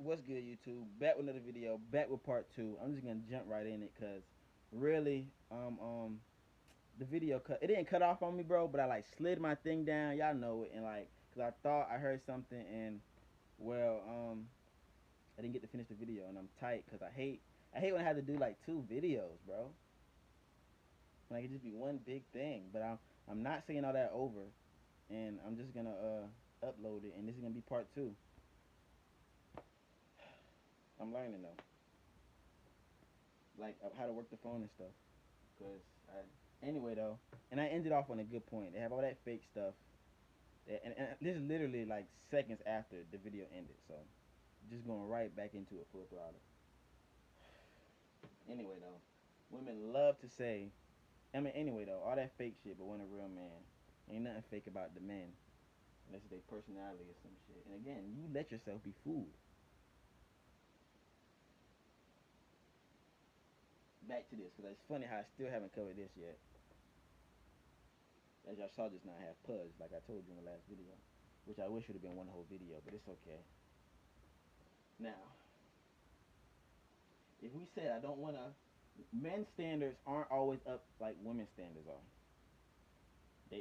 What's good, YouTube? Back with another video. Back with part two. I'm just gonna jump right in it, cause really, the video cut. It didn't cut off on me, bro. But I like slid my thing down. Y'all know it, and like, cause I thought I heard something, and well, I didn't get to finish the video, and I'm tight, cause I hate when I have to do like two videos, bro. When I could just be one big thing. But I'm not saying all that over, and I'm just gonna upload it, and this is gonna be part two. I'm learning though, like how to work the phone and stuff. Cause anyway though, and I ended off on a good point. They have all that fake stuff, and this is literally like seconds after the video ended. So just going right back into it full throttle. Anyway though, women love to say, I mean anyway though, all that fake shit, but when a real man, ain't nothing fake about the men, unless it's their personality or some shit. And again, you let yourself be fooled. Back to this, cause it's funny how I still haven't covered this yet. As y'all saw just now, I have pudge, like I told you in the last video, which I wish would have been one whole video, but it's okay. Now, if we said I don't want to, men's standards aren't always up like women's standards are.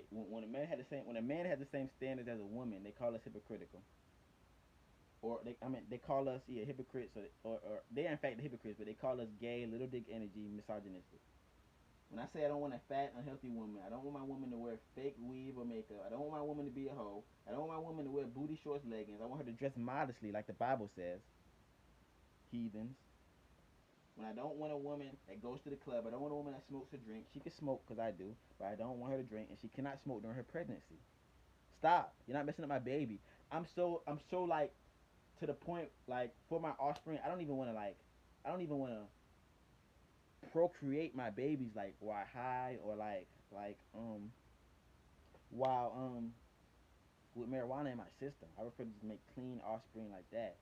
When a man had the same standards as a woman, they call us hypocritical, or they call us hypocrites, or they are in fact the hypocrites, but they call us gay, little dick energy, misogynistic. When I say I don't want a fat, unhealthy woman, I don't want my woman to wear fake weave or makeup. I don't want my woman to be a hoe. I don't want my woman to wear booty shorts, leggings. I want her to dress modestly, like the Bible says. Heathens. When I don't want a woman that goes to the club, I don't want a woman that smokes or drinks. She can smoke because I do, but I don't want her to drink, and she cannot smoke during her pregnancy. Stop! You're not messing up my baby. I'm so like to the point like for my offspring. I don't even want to procreate my babies like while high or while with marijuana in my system. I prefer to just make clean offspring like that.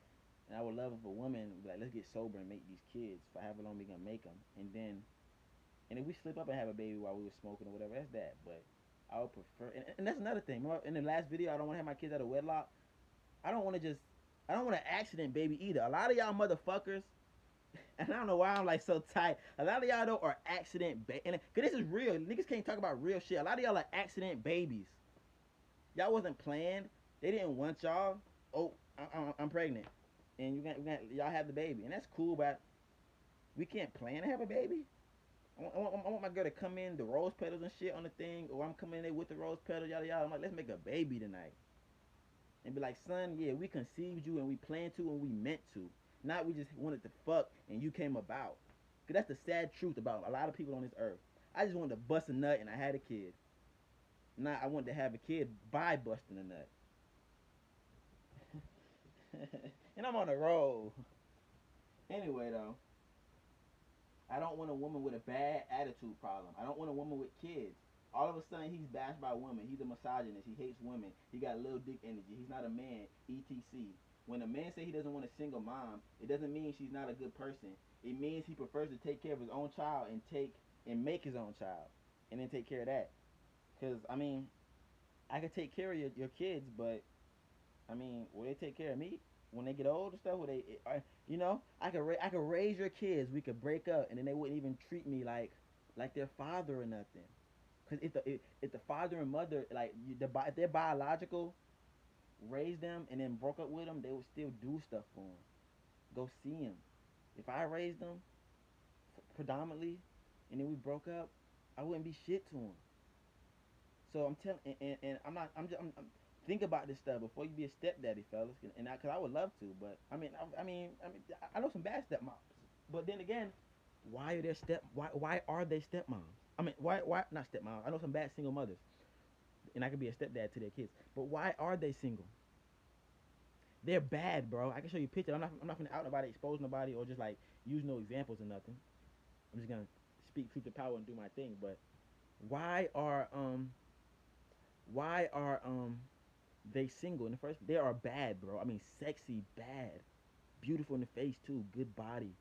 And I would love if a woman would be like, let's get sober and make these kids for however long we gonna make them. And if we slip up and have a baby while we were smoking or whatever, that's that. But I would prefer, and that's another thing. In the last video, I don't want to have my kids out of wedlock. I don't want to just, I don't want an accident baby either. A lot of y'all motherfuckers, and I don't know why I'm like so tight. A lot of y'all though are accident cause this is real. Niggas can't talk about real shit. A lot of y'all are accident babies. Y'all wasn't planned. They didn't want y'all. Oh, I'm pregnant, and y'all have the baby, and that's cool. But we can't plan to have a baby. I want my girl to come in the rose petals and shit on the thing, or I'm coming in there with the rose petals, yada yada. I'm like, let's make a baby tonight, and be like, son, yeah, we conceived you and we planned to and we meant to. Not we just wanted to fuck and you came about. Cause that's the sad truth about a lot of people on this earth. I just wanted to bust a nut and I had a kid. Not I wanted to have a kid by busting a nut. And I'm on a roll. Anyway, though, I don't want a woman with a bad attitude problem. I don't want a woman with kids. All of a sudden, he's bashed by women. He's a misogynist. He hates women. He got little dick energy. He's not a man. etc. When a man says he doesn't want a single mom, it doesn't mean she's not a good person. It means he prefers to take care of his own child and make his own child, and then take care of that. Cause I mean, I could take care of your kids, but I mean, will they take care of me when they get old and stuff? Will they, I could raise your kids. We could break up, and then they wouldn't even treat me like their father or nothing. Cause if the father and mother if they're biological, raised them and then broke up with them, they would still do stuff for them. Go see them. If I raised them predominantly, and then we broke up, I wouldn't be shit to them. So I'm telling, and I'm not, I'm just, I'm think about this stuff before you be a stepdaddy, fellas, and cause I would love to, but I know some bad stepmoms, but then again, why are they stepmoms? I mean, why not stepmoms? I know some bad single mothers, and I could be a stepdad to their kids, but why are they single? They're bad, bro. I can show you pictures. I'm not gonna out nobody, expose nobody, or just like use no examples or nothing. I'm just gonna speak truth to power and do my thing. But why are um why are they single in the first? They are bad, bro. I mean, sexy, bad, beautiful in the face too, good body.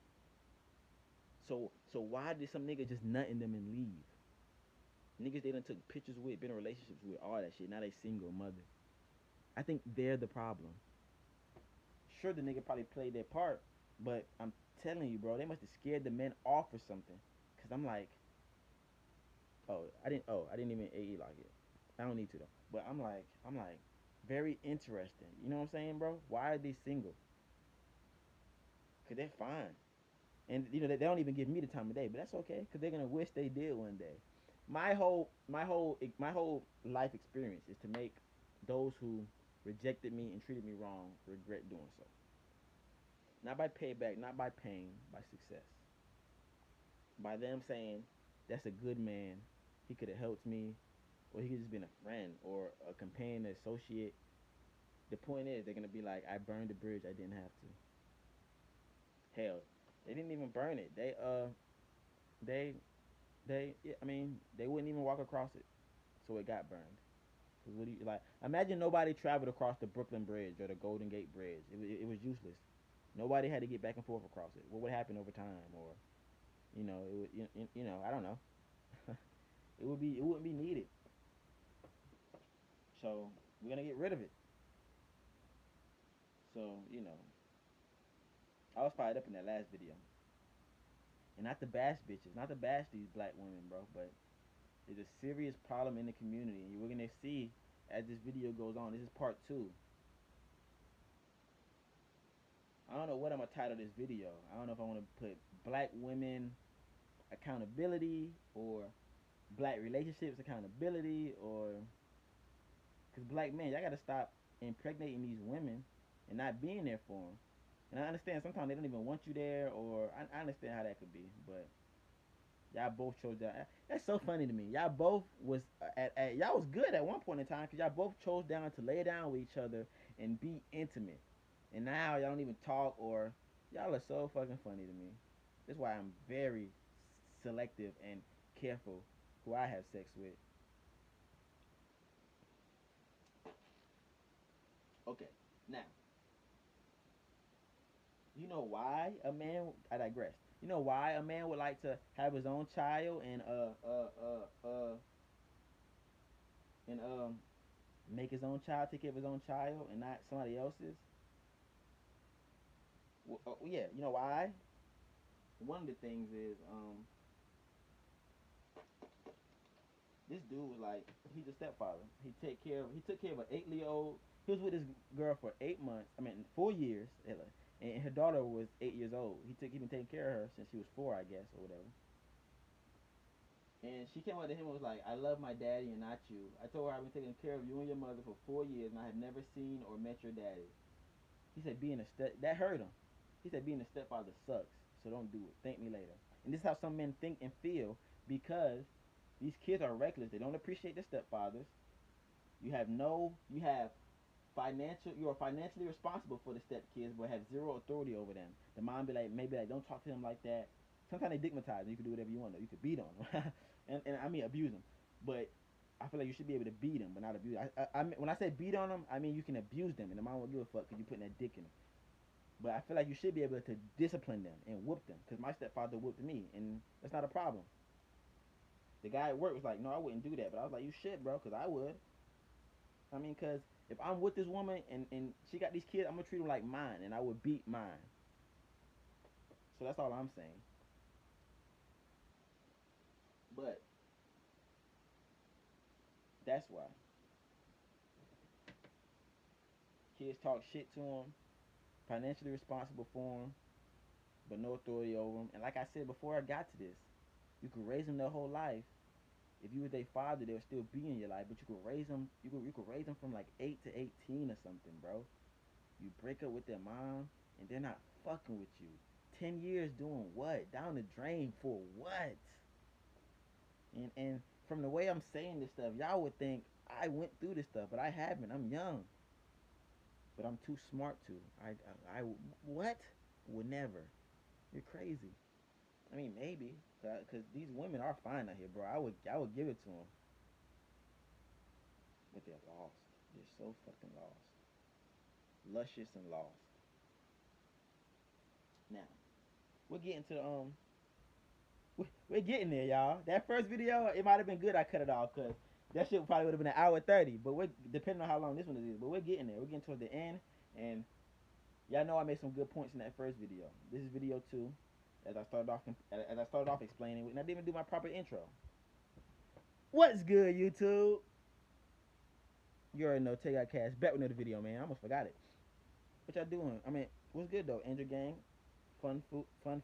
So why did some nigga just nut in them and leave? Niggas they done took pictures with, been in relationships with, all that shit. Now they single mother. I think they're the problem. sure the nigga probably played their part, but I'm telling you, bro, they must have scared the men off or something. Cause I'm like, I didn't even AE log it. I don't need to though. But I'm like, very interesting. You know what I'm saying, bro? Why are they single? Cause they're fine, and they don't even give me the time of day. But that's okay, cause they're gonna wish they did one day. My whole life experience is to make those who rejected me and treated me wrong regret doing so. Not by payback, not by pain, by success. By them saying, that's a good man. He could have helped me, or he could just been a friend or a companion, an associate. The point is, they're gonna be like, I burned the bridge. I didn't have to. Hell, they didn't even burn it. They, yeah, I mean, they wouldn't even walk across it, so it got burned. Cause what do you like? Imagine nobody traveled across the Brooklyn Bridge or the Golden Gate Bridge. It was useless. Nobody had to get back and forth across it. What would happen over time? Or it would, I don't know. It wouldn't be needed. So we're gonna get rid of it. So I was fired up in that last video, and not to bash bitches, not to bash these black women, bro, but there's a serious problem in the community, and we're gonna see as this video goes on. This is part two. I don't know what I'm gonna title this video. I don't know if I want to put black women accountability or black relationships accountability, or because black men, y'all gotta stop impregnating these women and not being there for them. And I understand sometimes they don't even want you there, or I understand how that could be, but y'all both chose that. That's so funny to me. Y'all both was y'all was good at one point in time because y'all both chose down to lay down with each other and be intimate. And now y'all don't even talk, or y'all are so fucking funny to me. That's why I'm very selective and careful who I have sex with. Okay, now you know why a man? I digress. You know why a man would like to have his own child and make his own child, take care of his own child, and not somebody else's? Well, yeah, you know why? One of the things is this dude was like, he's a stepfather. He took care of an 8 year old. He was with this girl for 8 months. I mean 4 years, and her daughter was 8 years old. He been taking care of her since she was four, I guess, or whatever. And she came up to him and was like, I love my daddy and not you. I told her I've been taking care of you and your mother for 4 years and I have never seen or met your daddy. He said being a step that hurt him. He said being a stepfather sucks, so don't do it. Thank me later. And this is how some men think and feel because these kids are reckless. They don't appreciate their stepfathers. You have you are financially responsible for the stepkids, but have zero authority over them. The mom be like, maybe like, don't talk to them like that. Sometimes they digmatize them. You can do whatever you want. You could beat on them, and I mean abuse them. But I feel like you should be able to beat them, but not abuse. When I say beat on them, I mean you can abuse them, and the mom won't give a fuck because you putting that dick in them. But I feel like you should be able to discipline them and whoop them, because my stepfather whooped me, and that's not a problem. The guy at work was like, no, I wouldn't do that, but I was like, you should, bro, because I would. I mean, because if I'm with this woman and she got these kids, I'm gonna treat them like mine, and I would beat mine. So that's all I'm saying. But that's why kids talk shit to them, financially responsible for them, but no authority over them. And like I said before, I got to this. You could raise them their whole life. If you were their father, they'll still be in your life, but you could raise them. You could raise them from like 8 to 18 or something, bro. You break up with their mom, and they're not fucking with you. 10 years doing what? Down the drain for what? And from the way I'm saying this stuff, y'all would think I went through this stuff, but I haven't. I'm young, but I'm too smart to. I what? Would never. You're crazy. I mean, maybe, cause these women are fine out here, bro. I would give it to them, but they're lost. They're so fucking lost, luscious and lost. Now we're getting to we're getting there, y'all. That first video, it might have been good. I cut it off because that shit probably would have been an hour 30. But we're depending on how long this one is. But we're getting there. We're getting towards the end, and Y'all know I made some good points in that first video. This is video two, as I started off explaining, and I didn't even do my proper intro. What's good, YouTube? You already know Tae Ka Cash back with another video, man. I almost forgot it. What y'all doing? I mean, what's good though? Angel Gang, fun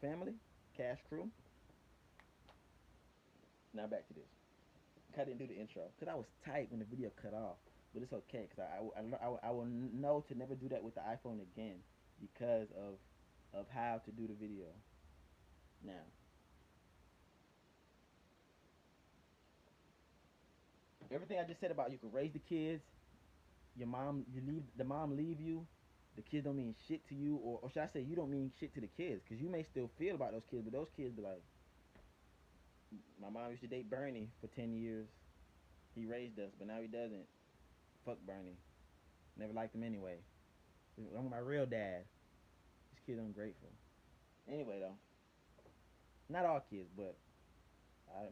family, Cash Crew. Now back to this. I didn't do the intro because I was tight when the video cut off, but it's okay because I will know to never do that with the iPhone again because of how to do the video. Now, everything I just said about you can raise the kids, the mom leave you, the kids don't mean shit to you, or should I say you don't mean shit to the kids because you may still feel about those kids, but those kids be like, my mom used to date Bernie for 10 years. He raised us, but now he doesn't. Fuck Bernie. Never liked him anyway. I'm my real dad. This kid's ungrateful. Anyway, though, not all kids, but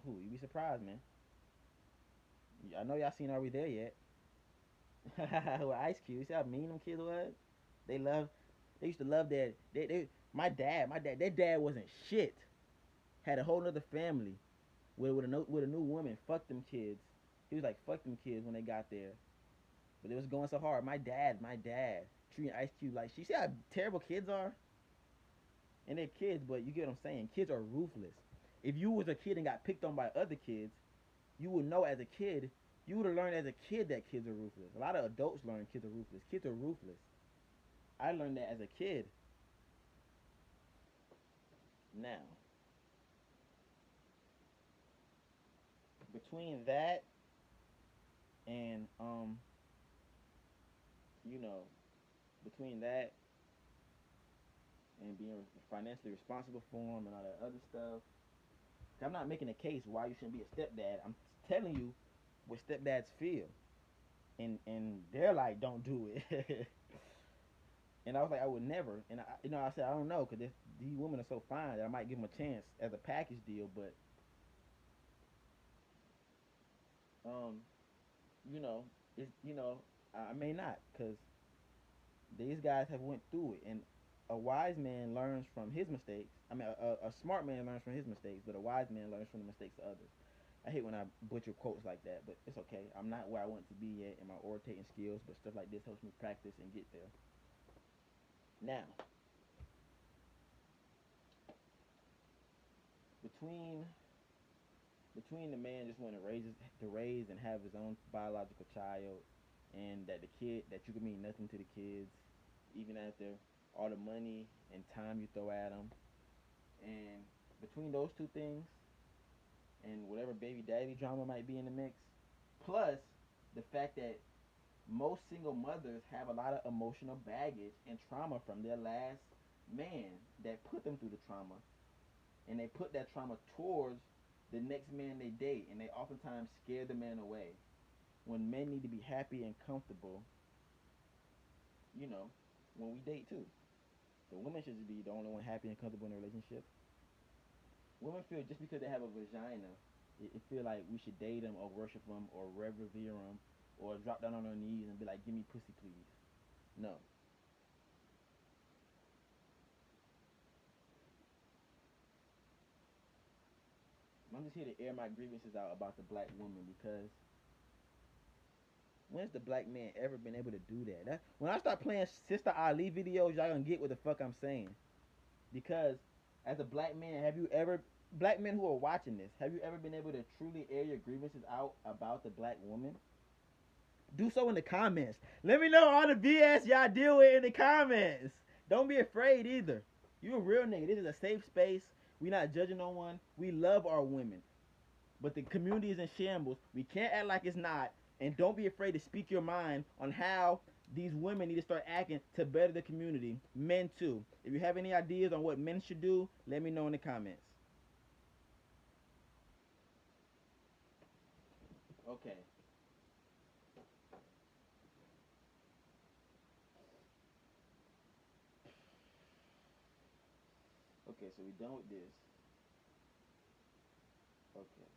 you be surprised, man. I know y'all seen Are We There Yet? With Ice Cube. You see how mean them kids was? They love. They used to love that. Their dad wasn't shit. Had a whole nother family with a new woman. Fuck them kids. He was like, fuck them kids when they got there. But it was going so hard. My dad treating Ice Cube like she see how terrible kids are. And they're kids, but you get what I'm saying. Kids are ruthless. If you was a kid and got picked on by other kids, you would know as a kid. You would have learned as a kid that kids are ruthless. A lot of adults learn kids are ruthless. Kids are ruthless. I learned that as a kid. Now, between that and you know, between that and being financially responsible for them and all that other stuff, I'm not making a case why you shouldn't be a stepdad. I'm telling you what stepdads feel, and they're like, don't do it. And I was like, I would never. And I said I don't know because these women are so fine that I might give them a chance as a package deal. But um, you know, it's I may not because these guys have went through it, and a wise man learns from his mistakes. I mean, a smart man learns from his mistakes, but a wise man learns from the mistakes of others. I hate when I butcher quotes like that, but it's okay. I'm not where I want to be yet in my orating skills, but stuff like this helps me practice and get there. Now, between the man just wanting to raise and have his own biological child, and that the kid that you can mean nothing to the kids, even after all the money and time you throw at them, and between those two things, and whatever baby daddy drama might be in the mix, plus the fact that most single mothers have a lot of emotional baggage and trauma from their last man that put them through the trauma, and they put that trauma towards the next man they date, and they oftentimes scare the man away when men need to be happy and comfortable, you know, when we date too. The woman should be the only one happy and comfortable in a relationship. Women feel just because they have a vagina, it feel like we should date them or worship them or revere them or drop down on our knees and be like, give me pussy, please. No. I'm just here to air my grievances out about the black woman because when's the black man ever been able to do that? When I start playing Sister Ali videos, y'all gonna get what the fuck I'm saying. Because as a black man, black men who are watching this, have you ever been able to truly air your grievances out about the black woman? Do so in the comments. Let me know all the BS y'all deal with in the comments. Don't be afraid either. You a real nigga. This is a safe space. We not judging no one. We love our women. But the community is in shambles. We can't act like it's not. And don't be afraid to speak your mind on how these women need to start acting to better the community. Men too. If you have any ideas on what men should do, let me know in the comments. Okay. Okay, so we done with this. Okay.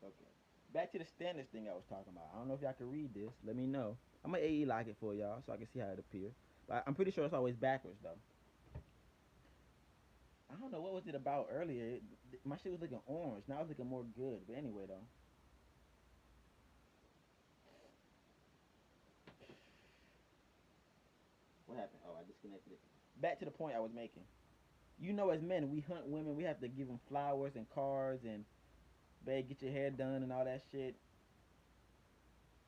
Okay. Back to the standards thing I was talking about. I don't know if y'all can read this. Let me know. I'm gonna AE lock it for y'all so I can see how it appears. But I'm pretty sure it's always backwards though. I don't know what was it about earlier. My shit was looking orange. Now it's looking more good. But anyway though, what happened? Oh, I disconnected it. Back to the point I was making. You know, as men, we hunt women. We have to give them flowers and cards and babe, get your hair done and all that shit.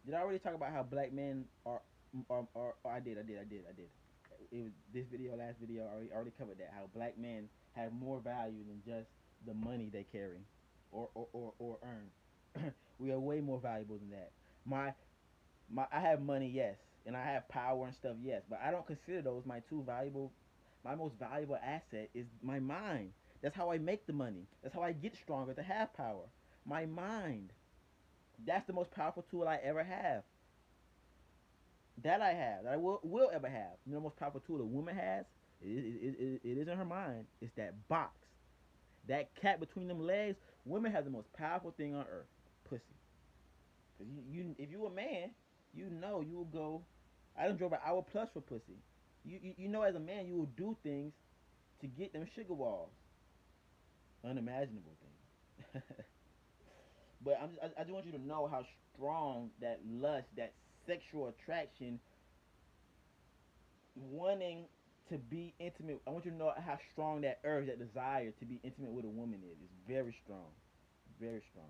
Did I already talk about how black men I did, I did. It was this video, last video. I already covered that. How black men have more value than just the money they carry, or earn. We are way more valuable than that. My I have money, yes, and I have power and stuff, yes, but I don't consider those my two valuable. My most valuable asset is my mind. That's how I make the money. That's how I get stronger to have power. My mind. That's the most powerful tool I ever have. That I have. That I will ever have. You know, the most powerful tool a woman has. It is in her mind. It's that box. That cat between them legs. Women have the most powerful thing on earth. Pussy. Cause if you a man, you know you will go. I done drove an hour plus for pussy. You know as a man you will do things to get them sugar walls. Unimaginable things. But I just want you to know how strong that lust, that sexual attraction, wanting to be intimate. I want you to know how strong that urge, that desire to be intimate with a woman is. It's very strong, very strong,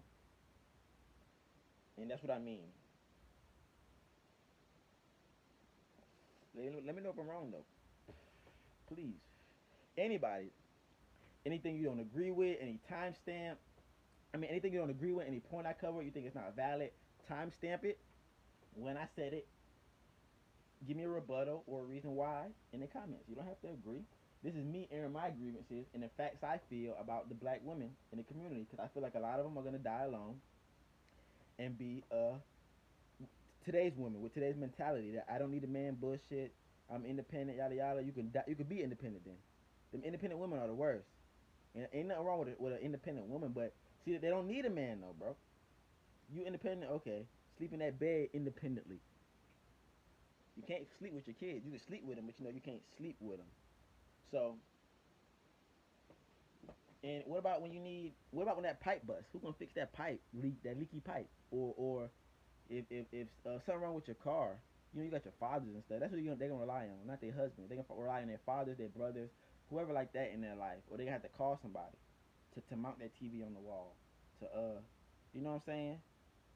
and that's what I mean. Let me know if I'm wrong though, please. Anybody, anything you don't agree with, any timestamp. I mean, anything you don't agree with, any point I cover, you think it's not valid, timestamp it. When I said it, give me a rebuttal or a reason why in the comments. You don't have to agree. This is me airing my grievances and the facts I feel about the black women in the community because I feel like a lot of them are gonna die alone and be today's women with today's mentality that I don't need a man bullshit. I'm independent, yada yada. You can be independent then. Them independent women are the worst. And ain't nothing wrong with an independent woman, but see they don't need a man though, bro. You independent, okay? Sleep in that bed independently. You can't sleep with your kids. You can sleep with them, but you know you can't sleep with them. So, and what about when you need? What about when that pipe busts? Who gonna fix that pipe leak? That leaky pipe? Or if something wrong with your car, you know you got your fathers and stuff. That's what they're gonna rely on, not their husbands. They gonna rely on their fathers, their brothers, whoever like that in their life, or they gonna have to call somebody to mount that TV on the wall, to you know what I'm saying?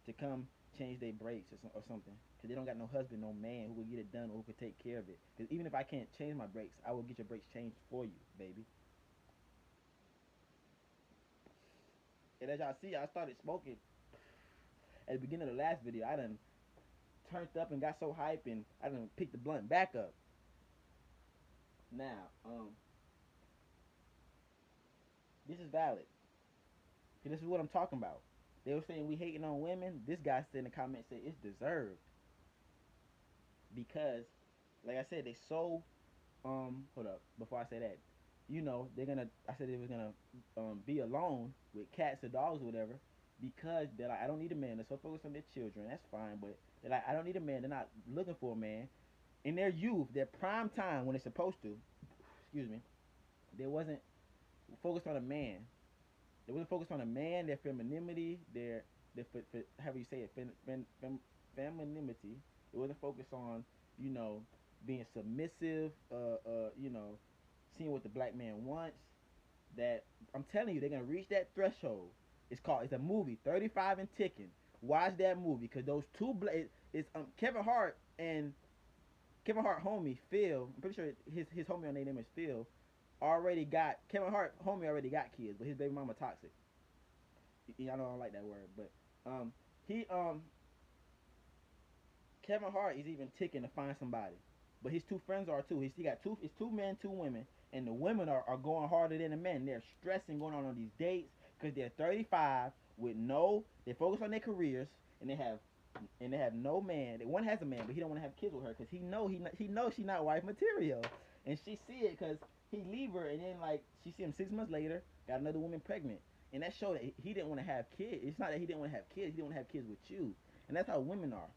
To come change their brakes or something. Cause they don't got no husband, no man who will get it done or who could take care of it. Cause even if I can't change my brakes, I will get your brakes changed for you, baby. And as y'all see, I started smoking at the beginning of the last video. I done turned up and got so hype and I done picked the blunt back up. Now, this is valid. Cause this is what I'm talking about. They were saying we hating on women. This guy said in the comments said it's deserved because, like I said, they so hold up before I say that. You know they're gonna. I said they was gonna be alone with cats or dogs or whatever because they're like I don't need a man. They're so focused on their children. That's fine, but they're like I don't need a man. They're not looking for a man. In their youth, their prime time when they're supposed to, excuse me, they wasn't focused on a man. They wasn't focused on a man, their femininity, their however you say it, femininity. It wasn't focused on, you know, being submissive, you know, seeing what the black man wants. That I'm telling you, they're gonna reach that threshold. It's a movie, 35 and ticking. Watch that movie because those two it's Kevin Hart and Kevin Hart homie Phil. I'm pretty sure his homie on their name is Phil. Already got Kevin Hart homie already got kids, but his baby mama toxic. Y'all know I don't like that word, but he Kevin Hart is even ticking to find somebody, but his two friends are too. He got two. It's two men, two women, and the women are going harder than the men. They're stressing going on these dates because they're 35 with no. They focus on their careers and they have no man. One has a man, but he don't want to have kids with her because he knows she's not wife material, and she see it because he leave her and then like she see him 6 months later got another woman pregnant. And that showed that he didn't want to have kids. It's not that he didn't want to have kids. He didn't want to have kids with you. And that's how women are.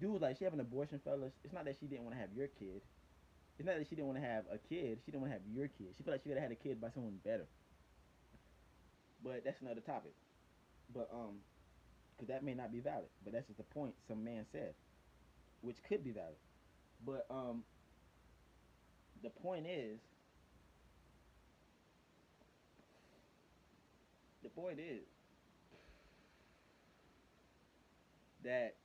Dude, like, she have an abortion, fellas. It's not that she didn't want to have your kid. It's not that she didn't want to have a kid. She didn't want to have your kid. She felt like she could have had a kid by someone better. But that's another topic. But because that may not be valid. But that's just the point some man said, which could be valid. But the point is, the point is that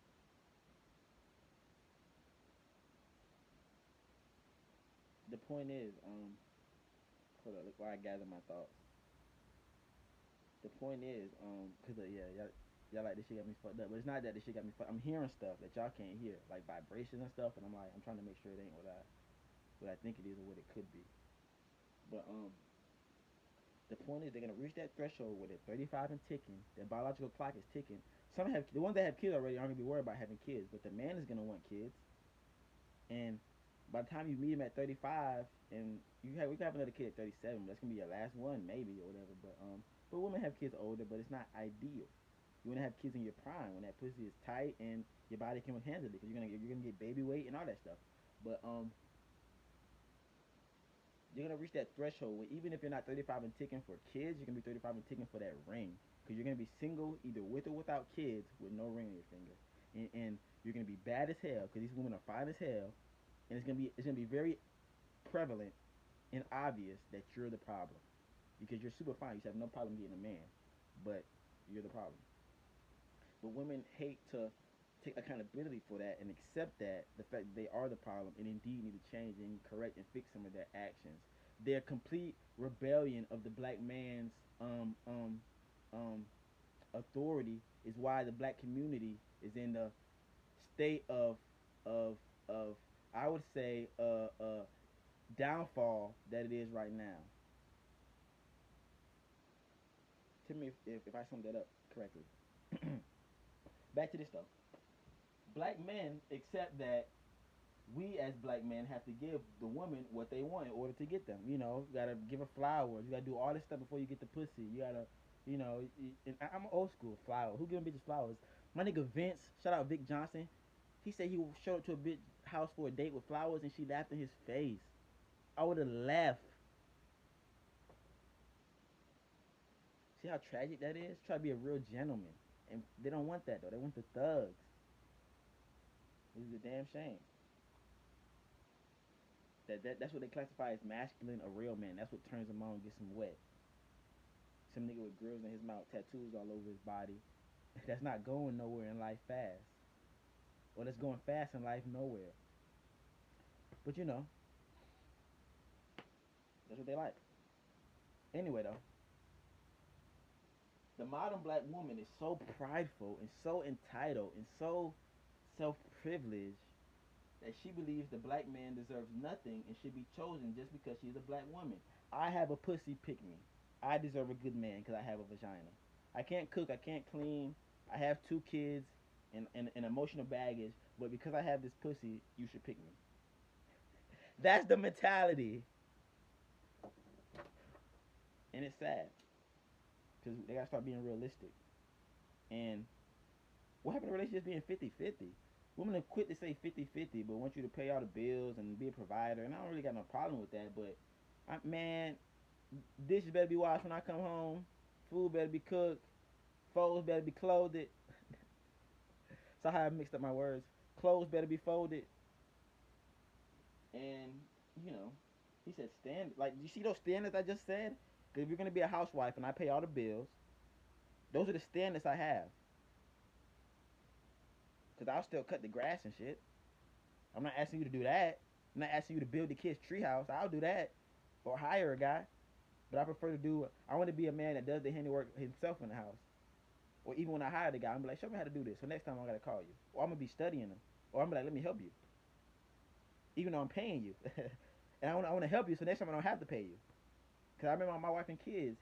the point is hold on, look where I gather my thoughts. The point is cause yeah, y'all like this shit got me fucked up, but it's not that this shit got me fucked. I'm hearing stuff that y'all can't hear, like vibrations and stuff, and I'm like, I'm trying to make sure it ain't what I think it is or what it could be. But the point is they're gonna reach that threshold where they're 35 and ticking. Their biological clock is ticking. Some have the ones that have kids already aren't gonna be worried about having kids, but the man is gonna want kids. And by the time you meet him at 35, and we can have another kid at 37, that's gonna be your last one maybe or whatever. But women have kids older, but it's not ideal. You want to have kids in your prime when that pussy is tight and your body can handle it because you're gonna get baby weight and all that stuff. But you're gonna reach that threshold where even if you're not 35 and ticking for kids, you're gonna be 35 and ticking for that ring because you're gonna be single either with or without kids with no ring on your finger, and you're gonna be bad as hell because these women are fine as hell, and it's gonna be very prevalent and obvious that you're the problem because you're super fine. You have no problem getting a man, but you're the problem. But women hate to take accountability for that and accept that the fact that they are the problem and indeed need to change and correct and fix some of their actions. Their complete rebellion of the black man's um, authority is why the black community is in the state of of I would say downfall that it is right now. Tell me if I summed that up correctly. Back to this though. Black men accept that we as black men have to give the woman what they want in order to get them. You gotta give her flowers. You gotta do all this stuff before you get the pussy. You gotta, and I'm old school flower. Who giving bitches flowers? My nigga Vince, shout out Vic Johnson. He said he showed up to a bitch house for a date with flowers and she laughed in his face. I would have laughed. See how tragic that is? Try to be a real gentleman. And they don't want that though. They want the thugs. It's a damn shame. That's what they classify as masculine or real man. That's what turns them on, gets them wet. Some nigga with grills in his mouth, tattoos all over his body. That's not going nowhere in life fast. Or that's going fast in life nowhere. But that's what they like. Anyway though, the modern black woman is so prideful and so entitled and so self privileged that she believes the black man deserves nothing and should be chosen just because she's a black woman. I have a pussy, pick me. I deserve a good man because I have a vagina. I can't cook, I can't clean, I have two kids and emotional baggage, but because I have this pussy, you should pick me. That's the mentality. And it's sad because they got to start being realistic. And what happened to relationships being 50-50? Women have quit to say 50-50, but want you to pay all the bills and be a provider. And I don't really got no problem with that, but man, dishes better be washed when I come home. Food better be cooked. Clothes better be clothed. So how I mixed up my words. Clothes better be folded. And you know, he said stand like you see those standards I just said. Because if you're gonna be a housewife and I pay all the bills, those are the standards I have. Because I'll still cut the grass and shit. I'm not asking you to do that. I'm not asking you to build the kid's treehouse. I'll do that or hire a guy. But I prefer to do. I want to be a man that does the handiwork himself in the house. Or even when I hire the guy, I'm gonna be like, show me how to do this. So next time I'm gonna call you, or I'm gonna be studying them, or I'm gonna be like, let me help you, even though I'm paying you. And I want to help you, so next time I don't have to pay you. Cause I remember my wife and kids,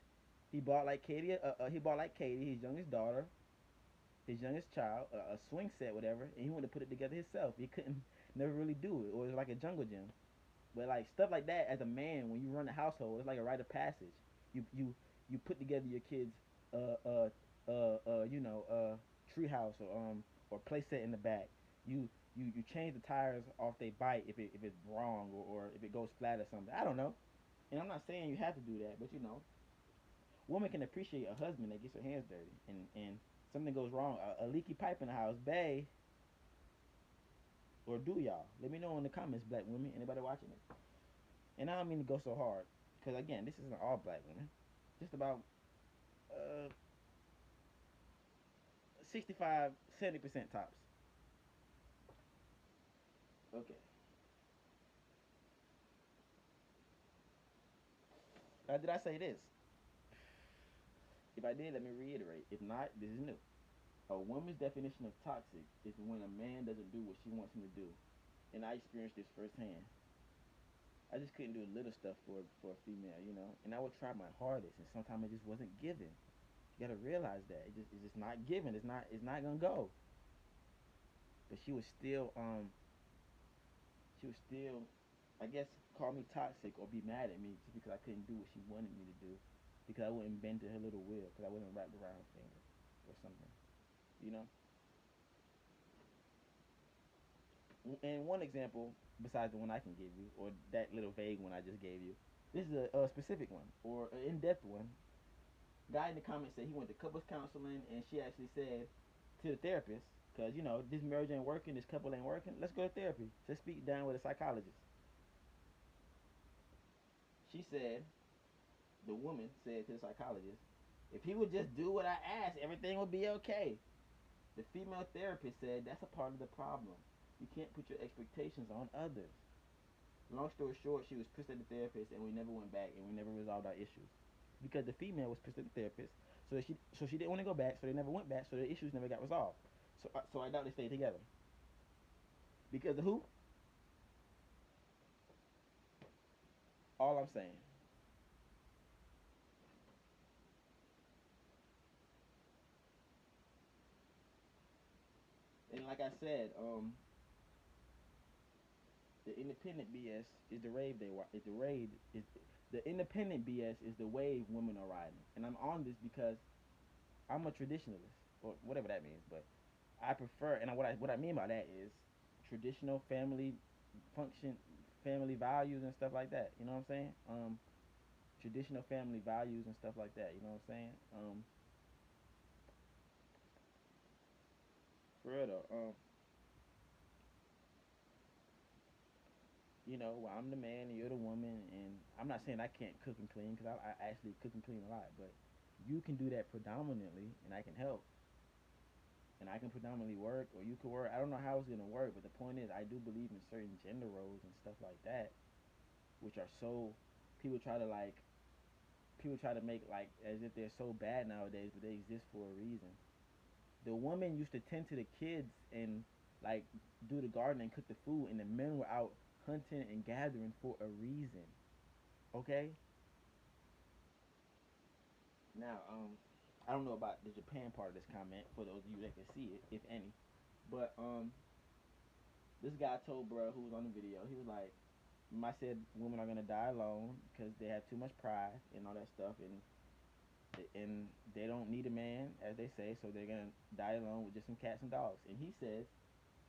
he bought like Katie, his youngest daughter, his youngest child, a swing set, whatever, and he wanted to put it together himself. He couldn't never really do it, or it was like a jungle gym. But like stuff like that, as a man, when you run the household, it's like a rite of passage. You You put together your kids you know treehouse or play set in the back. You change the tires off their bike if it's wrong or if it goes flat or something. I don't know. And I'm not saying you have to do that, but you know, woman can appreciate a husband that gets her hands dirty and something goes wrong, a leaky pipe in the house, bae, or do y'all? Let me know in the comments, black women, anybody watching it. And I don't mean to go so hard, because again, this isn't all black women. Just about uh, 65, 70% tops. Okay. Did I say this? If I did, let me reiterate. If not, this is new. A woman's definition of toxic is when a man doesn't do what she wants him to do. And I experienced this firsthand. I just couldn't do little stuff for a female, you know. And I would try my hardest, and sometimes it just wasn't given. You gotta realize that it's just not given. It's not gonna go. But she was still, I guess, call me toxic or be mad at me just because I couldn't do what she wanted me to do, because I wouldn't bend to her little will, because I wasn't wrapped around her finger or something, you know. And one example besides the one I can give you, or that little vague one I just gave you, this is a specific one or an in-depth one. Guy in the comments said he went to couples counseling, and she actually said to the therapist, because you know this marriage ain't working, this couple ain't working. Let's go to therapy. Let's speak down with a psychologist. She said, the woman said to the psychologist, if he would just do what I asked, everything would be okay. The female therapist said that's a part of the problem. You can't put your expectations on others. Long story short, she was pissed at the therapist, and we never went back, and we never resolved our issues because the female was pissed at the therapist. So she didn't want to go back, so they never went back, so the issues never got resolved. So I doubt they stayed together because of who? All I'm saying. And like I said, the independent BS is the rave they is the rave is the independent BS is the wave women are riding, and I'm on this because I'm a traditionalist or whatever that means, but I prefer, and what I mean by that is traditional family function, family values and stuff like that. You know what I'm saying? Traditional family values and stuff like that. You know what I'm saying? For real though. You know, well, I'm the man and you're the woman, and I'm not saying I can't cook and clean because I actually cook and clean a lot, but you can do that predominantly, and I can help, and I can predominantly work, or you could work. I don't know how it's gonna work, but the point is, I do believe in certain gender roles and stuff like that, which are so people try to like people try to make like as if they're so bad nowadays, but they exist for a reason. The woman used to tend to the kids and like do the garden and cook the food, and the men were out hunting and gathering for a reason. Okay. Now, I don't know about the Japan part of this comment for those of you that can see it, if any. But this guy told bruh who was on the video, he was like, I said women are gonna die alone because they have too much pride and all that stuff, and they don't need a man, as they say, so they're gonna die alone with just some cats and dogs. And he says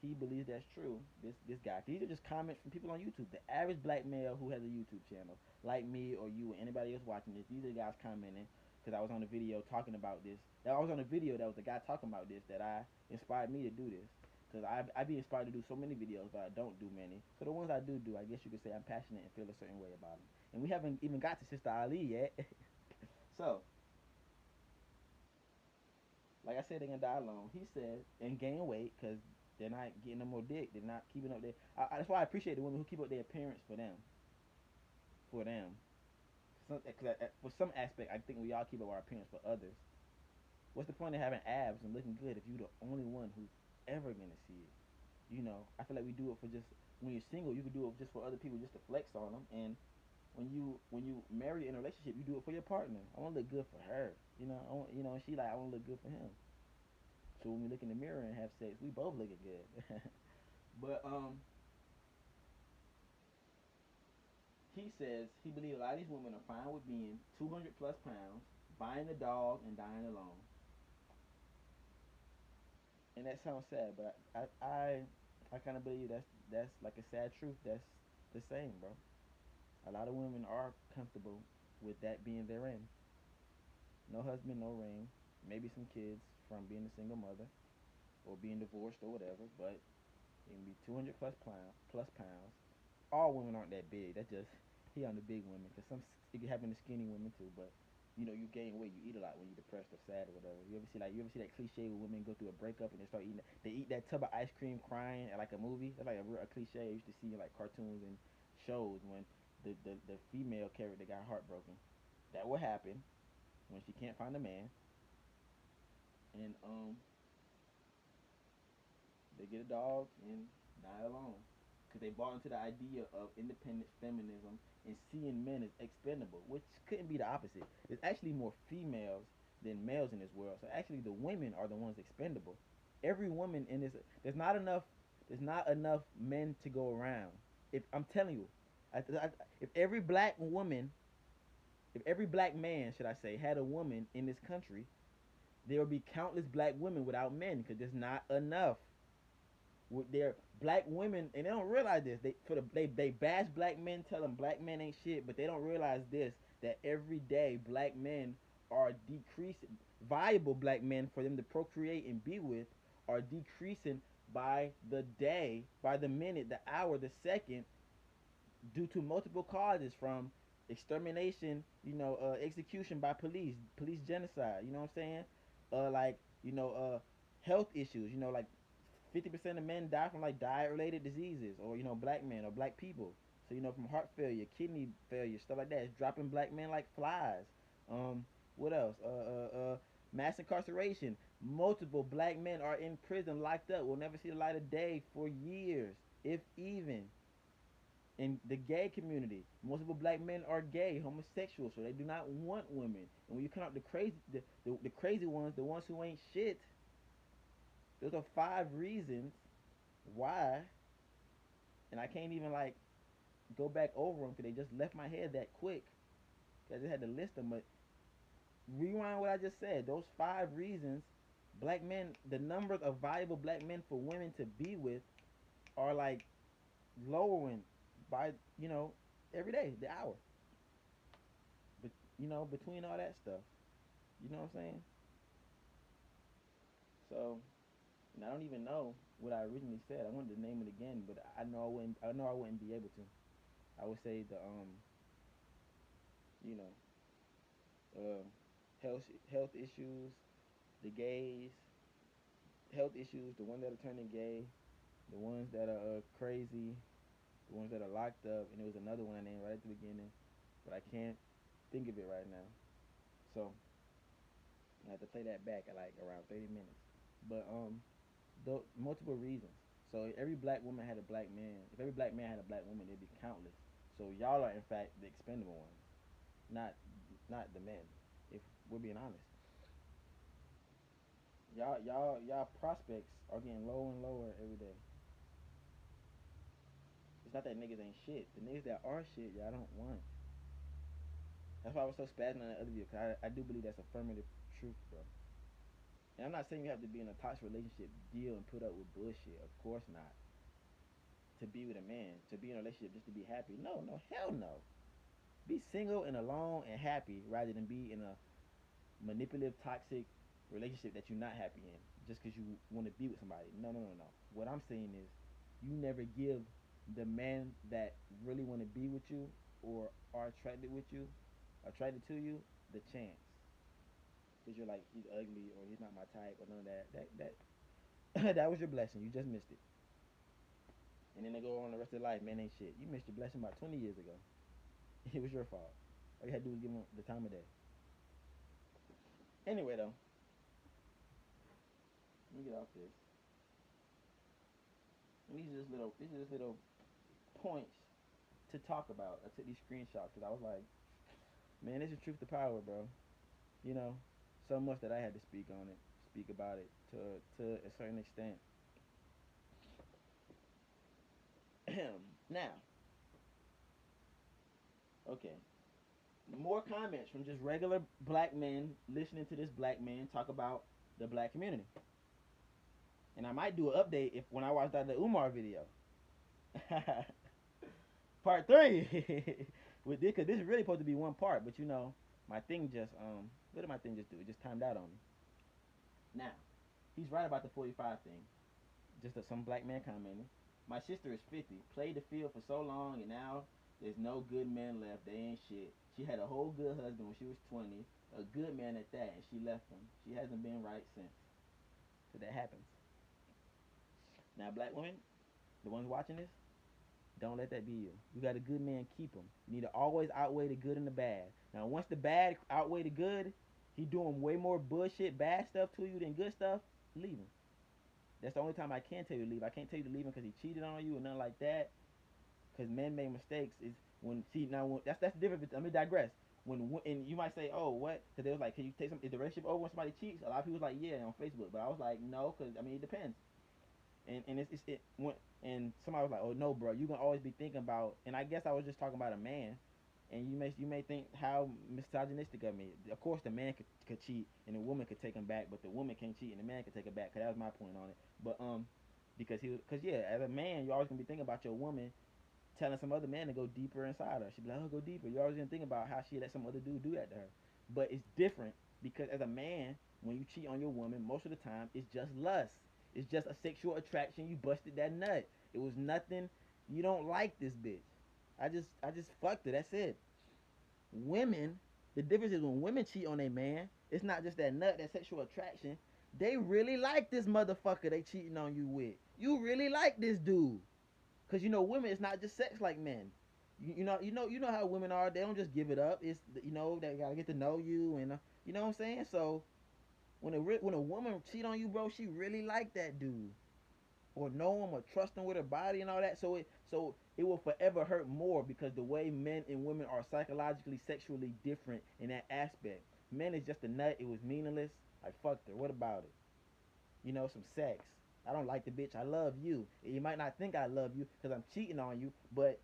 he believes that's true. This guy. These are just comments from people on YouTube. The average black male who has a YouTube channel, like me or you or anybody else watching this, these are the guys commenting because I was on a video talking about this. I was on a video that was the guy talking about this that I inspired me to do this. Because I be inspired to do so many videos, but I don't do many. So the ones I do, I guess you could say I'm passionate and feel a certain way about them. And we haven't even got to Sister Ali yet. So, like I said, they're gonna die alone. He said and gain weight because they're not getting no more dick. They're not keeping up their. That's why I appreciate the women who keep up their appearance for them. For them, for some aspect, I think we all keep up our appearance for others. What's the point of having abs and looking good if you're the only one who's ever gonna see it? You know, I feel like we do it for just when you're single, you can do it just for other people, just to flex on them. And when you marry in a relationship, you do it for your partner. I want to look good for her. You know, and she like I want to look good for him. So when we look in the mirror and have sex, we both looking good. But he says he believes a lot of these women are fine with being 200 plus pounds, buying a dog and dying alone. And that sounds sad, but I kind of believe that's like a sad truth. That's the same, bro. A lot of women are comfortable with that being their end. No husband, no ring, maybe some kids from being a single mother or being divorced or whatever, but it can be 200 plus pounds. All women aren't that big. That's just he on the big women, because some it can happen to skinny women too. But you gain weight, you eat a lot when you're depressed or sad or whatever. You ever see that cliche where women go through a breakup and they start eating, they eat that tub of ice cream crying like a movie. That's like a cliche I used to see in like cartoons and shows when the female character got heartbroken. That will happen when she can't find a man, and they get a dog and die alone. Because they bought into the idea of independent feminism and seeing men as expendable, which couldn't be the opposite. There's actually more females than males in this world. So actually, the women are the ones expendable. Every woman in this, there's not enough. There's not enough men to go around. If I'm telling you, if every black woman, if every black man, should I say, had a woman in this country, there would be countless black women without men because there's not enough. They're black women, and they don't realize this. They bash black men, tell them black men ain't shit, but they don't realize this, that every day black men are decreasing. Viable black men for them to procreate and be with are decreasing by the day, by the minute, the hour, the second, due to multiple causes, from extermination, execution by police genocide. You know what I'm saying? Like health issues. Like 50% of men die from like diet related diseases, or black men or black people. So from heart failure, kidney failure, stuff like that. It's dropping black men like flies. What else? Mass incarceration. Multiple black men are in prison, locked up, will never see the light of day for years, if even. In the gay community, multiple black men are gay, homosexual, so they do not want women. And when you count the crazy ones, the ones who ain't shit, those are 5 reasons why. And I can't even like go back over them because they just left my head that quick. I just had to list them. But rewind what I just said. Those 5 reasons, black men, the numbers of viable black men for women to be with are like lowering by every day, the hour. But between all that stuff, you know what I'm saying? So, and I don't even know what I originally said. I wanted to name it again, but I know I wouldn't. I know I wouldn't be able to. I would say the you know, uh, health issues, the gays, health issues, the ones that are turning gay, the ones that are crazy, the ones that are locked up, and there was another one I named right at the beginning, but I can't think of it right now. So I have to play that back at like around 30 minutes. But multiple reasons. So every black woman had a black man. If every black man had a black woman, it'd be countless. So y'all are in fact the expendable ones, not the men. If we're being honest, y'all prospects are getting lower and lower every day. It's not that niggas ain't shit. The niggas that are shit, y'all don't want. That's why I was so spazzing on that other video, because I do believe that's affirmative truth, bro. And I'm not saying you have to be in a toxic relationship, deal, and put up with bullshit. Of course not. To be with a man, to be in a relationship just to be happy. No, no, hell no. Be single and alone and happy rather than be in a manipulative, toxic relationship that you're not happy in just because you want to be with somebody. No, no, no, no. What I'm saying is, you never give the man that really want to be with you or are attracted to you, the chance. Because you're like, he's ugly or he's not my type or none of that. That was your blessing. You just missed it. And then they go on the rest of their life, man, ain't shit. You missed your blessing about 20 years ago. It was your fault. All you had to do was give them the time of day. Anyway, though, let me get off this. And these are just little points to talk about. I took these screenshots because I was like, man, this is truth to power, bro. You know, so much that I had to speak about it to a certain extent. Now, okay, More comments from just regular black men listening to this black man talk about the black community. And I might do an update if when I watch that the Umar video. Part three. With this, cause this is really supposed to be one part, but you know, my thing just what did my thing just do? It just timed out on me. Now, he's right about the 45 thing. Just some black man commenting. My sister is 50, played the field for so long, and now there's no good men left. They ain't shit. She had a whole good husband when she was 20, a good man at that, and she left him. She hasn't been right since. So that happens. Now, black women, the ones watching this, don't let that be you. You got a good man, keep him. You need to always outweigh the good and the bad. Now, once the bad outweigh the good, he doing way more bullshit, bad stuff to you than good stuff. Leave him. That's the only time I can tell you to leave. I can't tell you to leave him because he cheated on you or nothing like that. Because men make mistakes. Is when see now when, that's the difference. Let me digress. When and you might say, oh what? Because they was like, can you take some? Is the relationship over when somebody cheats? A lot of people was like, yeah, on Facebook. But I was like, no, because I mean it depends. And it's it when and somebody was like, oh no, bro, you gonna always be thinking about. And I guess I was just talking about a man. And you may think how misogynistic of me. Of course, the man could cheat and the woman could take him back, but the woman can't cheat and the man could take her back. Cause that was my point on it. But because yeah, as a man, you're always gonna be thinking about your woman telling some other man to go deeper inside her. She'd be like, oh, go deeper. You're always gonna think about how she let some other dude do that to her. But it's different because as a man, when you cheat on your woman, most of the time it's just lust. It's just a sexual attraction. You busted that nut. It was nothing. You don't like this bitch. I just fucked her. That's it. Women, the difference is when women cheat on a man, it's not just that nut, that sexual attraction. They really like this motherfucker they cheating on you with. You really like this dude. Cause you know, women, it's not just sex like men. You know how women are. They don't just give it up. It's they gotta get to know you, and you know what I'm saying. So when a woman cheat on you, bro, she really like that dude, or know him, or trust him with her body and all that. So it will forever hurt more because the way men and women are psychologically, sexually different in that aspect. Men is just a nut. It was meaningless. I fucked her. What about it? Some sex. I don't like the bitch. I love you. You might not think I love you because I'm cheating on you, but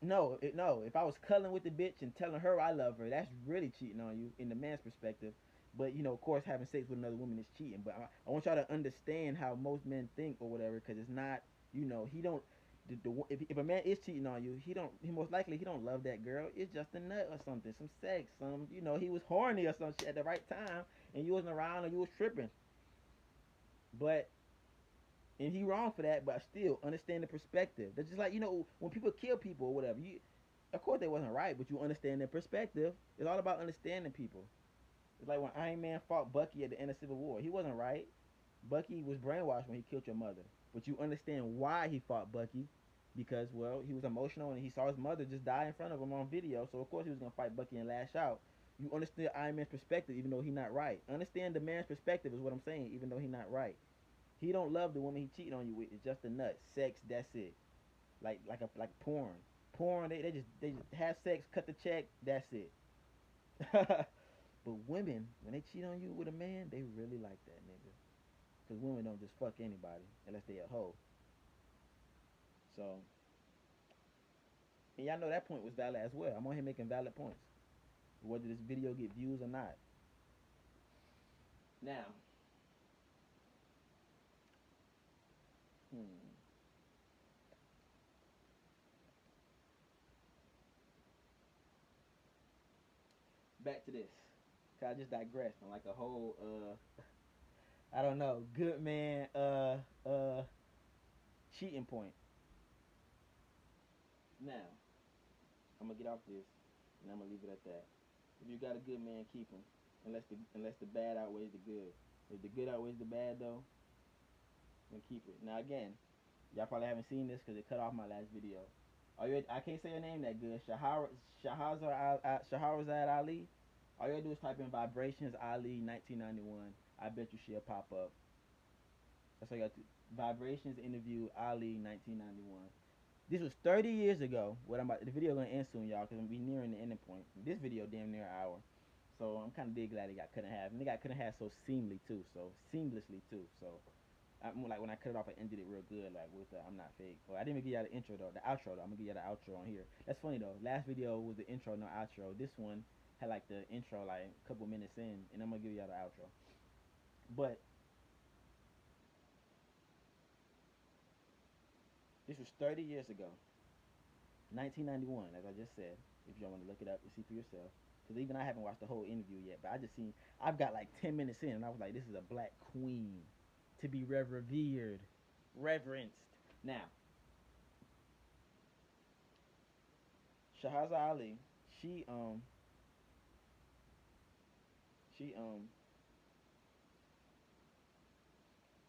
no. If I was cuddling with the bitch and telling her I love her, that's really cheating on you in the man's perspective. But of course, having sex with another woman is cheating. But I want y'all to understand how most men think or whatever, because it's not. He don't. If a man is cheating on you, he don't. He most likely he don't love that girl. It's just a nut or something, some sex, some. He was horny or some shit at the right time, and you wasn't around or you was tripping. But and he wrong for that, but still understand the perspective. That's just like when people kill people or whatever. Of course they wasn't right, but you understand their perspective. It's all about understanding people. It's like when Iron Man fought Bucky at the end of Civil War. He wasn't right. Bucky was brainwashed when he killed your mother, but you understand why he fought Bucky, because well he was emotional and he saw his mother just die in front of him on video. So of course he was gonna fight Bucky and lash out. You understand Iron Man's perspective, even though he's not right. Understand the man's perspective is what I'm saying, even though he's not right. He don't love the woman he cheating on you with. It's just a nut, sex. That's it. Like porn. Porn. They just have sex, cut the check. That's it. But women, when they cheat on you with a man, they really like that nigga. Cause women don't just fuck anybody unless they a hoe. So, and y'all know that point was valid as well. I'm on here making valid points, whether this video get views or not. Now, hmm, back to this. Cause I just digressed on like a whole I don't know, good man cheating point. Now, I'm gonna get off this, and I'm gonna leave it at that. If you got a good man, keep him, unless the bad outweighs the good. If the good outweighs the bad, though, then keep it. Now again, y'all probably haven't seen this because it cut off my last video. I can't say her name that good. Shahrazad Ali. All you gotta do is type in vibrations Ali 1991. I bet you she'll pop up. That's all you got to. Vibrations interview Ali 1991. This was 30 years ago. The video gonna end soon, y'all, because we nearing the ending point. This video damn near an hour, so I'm kind of big glad it got cut in half, and it got cut in half so seamlessly too. So Like when I cut it off, I ended it real good, like with I'm not fake. Well, I didn't even give you the intro though, the outro though. I'm gonna give you the outro on here. That's funny though. Last video was the intro, no outro. This one had like the intro, like a couple minutes in, and I'm gonna give you the outro. But this was 30 years ago, 1991, as I just said. If y'all want to look it up and see for yourself, because even I haven't watched the whole interview yet, but I just seen I've got like 10 minutes in, and I was like, this is a black queen to be revered, reverenced. Now, Shahrazad Ali, she um she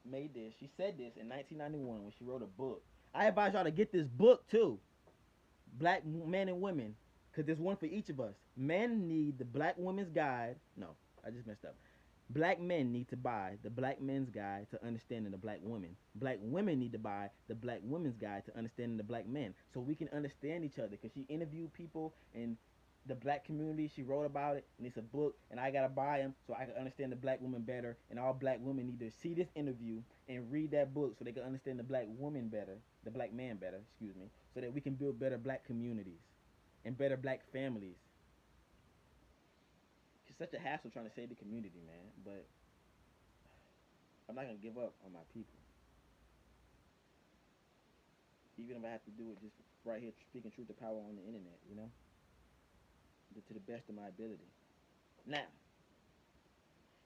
made this. She said this in 1991 when she wrote a book. I advise y'all to get this book too. Black men and women, because there's one for each of us. Men need the Black Women's Guide. No, I just messed up. Black men need to buy the Black Men's Guide to Understanding the Black Woman. Black women need to buy the Black Women's Guide to Understanding the Black Men, so we can understand each other. Because she interviewed people in the black community, she wrote about it, and it's a book, and I gotta buy them so I can understand the black woman better. And all black women need to see this interview and read that book so they can understand the black woman better, the black man better, excuse me, so that we can build better black communities and better black families. It's such a hassle trying to save the community, man, but I'm not gonna give up on my people, even if I have to do it just right here, speaking truth to power on the internet, to the best of my ability. Now,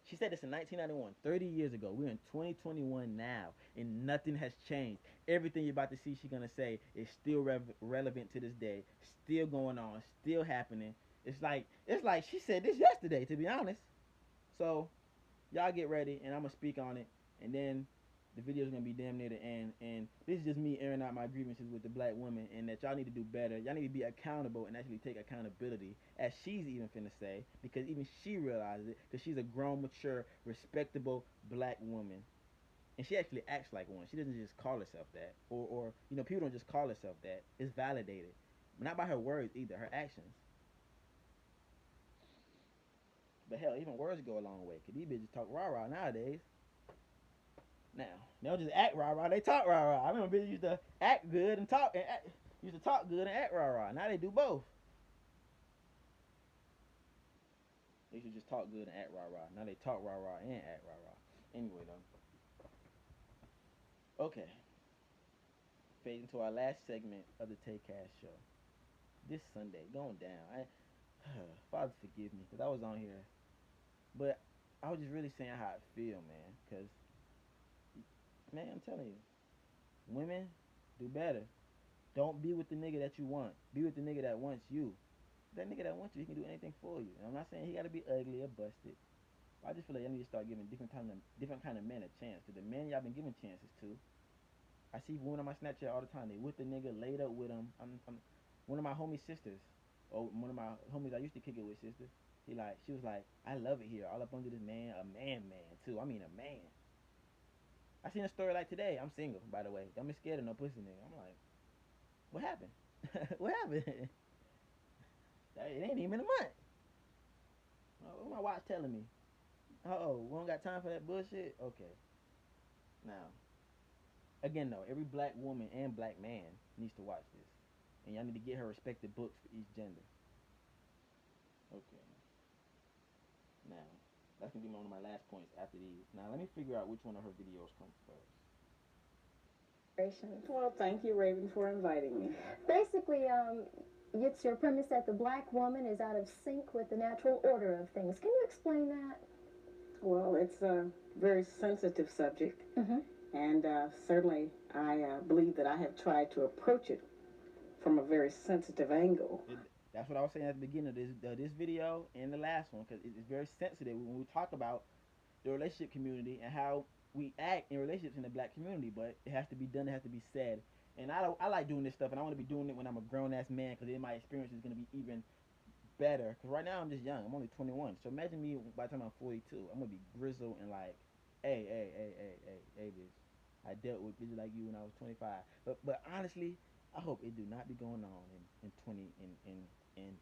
she said this in 1991, 30 years ago. We're in 2021 now, and nothing has changed. Everything you're about to see she's going to say is still relevant to this day, still going on, still happening. It's like she said this yesterday, to be honest. So, y'all get ready, and I'm going to speak on it, and then the video is gonna be damn near the end, and this is just me airing out my grievances with the black woman, and that y'all need to do better. Y'all need to be accountable and actually take accountability, as she's even finna say, because even she realizes it, because she's a grown, mature, respectable black woman, and she actually acts like one. She doesn't just call herself that, or people don't just call herself that. It's validated, but not by her words either, her actions. But hell, even words go a long way, cause these bitches talk rah rah nowadays. Now, they don't just act rah rah, they talk rah rah. I remember bitches used to act good and talk and act, used to talk good and act rah rah. Now they do both. They used to just talk good and act rah rah. Now they talk rah rah and act rah rah. Anyway though. Okay. Fade into our last segment of the Tae Ka show. This Sunday, going down. Father forgive me, because I was on here. But I was just really saying how I feel, man. Because, man, I'm telling you, women do better. Don't be with the nigga that you want. Be with the nigga that wants you. That nigga that wants you, he can do anything for you. And I'm not saying he got to be ugly or busted. I just feel like y'all need to start giving different kind of men a chance. Cause the men y'all been giving chances to, I see women on my Snapchat all the time. They with the nigga, laid up with him. I'm one of my homie sisters, or one of my homies I used to kick it with, sister. She was like, I love it here, all up under this man, a man too. I mean a man. I seen a story like today. I'm single, by the way. Don't be scared of no pussy nigga. I'm like, what happened? What happened? It ain't even a month. What my watch telling me? Oh, we don't got time for that bullshit? Okay. Now, again though, every black woman and black man needs to watch this. And y'all need to get her respected books for each gender. Okay. Now, that's gonna be one of my last points after these. Now let me figure out which one of her videos comes first. Well, thank you, Raven, for inviting me. Basically, it's your premise that the black woman is out of sync with the natural order of things. Can you explain that? Well, it's a very sensitive subject, and certainly I believe that I have tried to approach it from a very sensitive angle. That's what I was saying at the beginning of this video and the last one, because it's very sensitive when we talk about the relationship community and how we act in relationships in the black community. But it has to be done. It has to be said. And I like doing this stuff, and I want to be doing it when I'm a grown ass man, because then my experience is gonna be even better. Because right now I'm just young. I'm only 21. So imagine me by the time I'm 42. I'm gonna be grizzled and like, hey, bitch. I dealt with bitches like you when I was 25. But honestly, I hope it do not be going on in 20 in in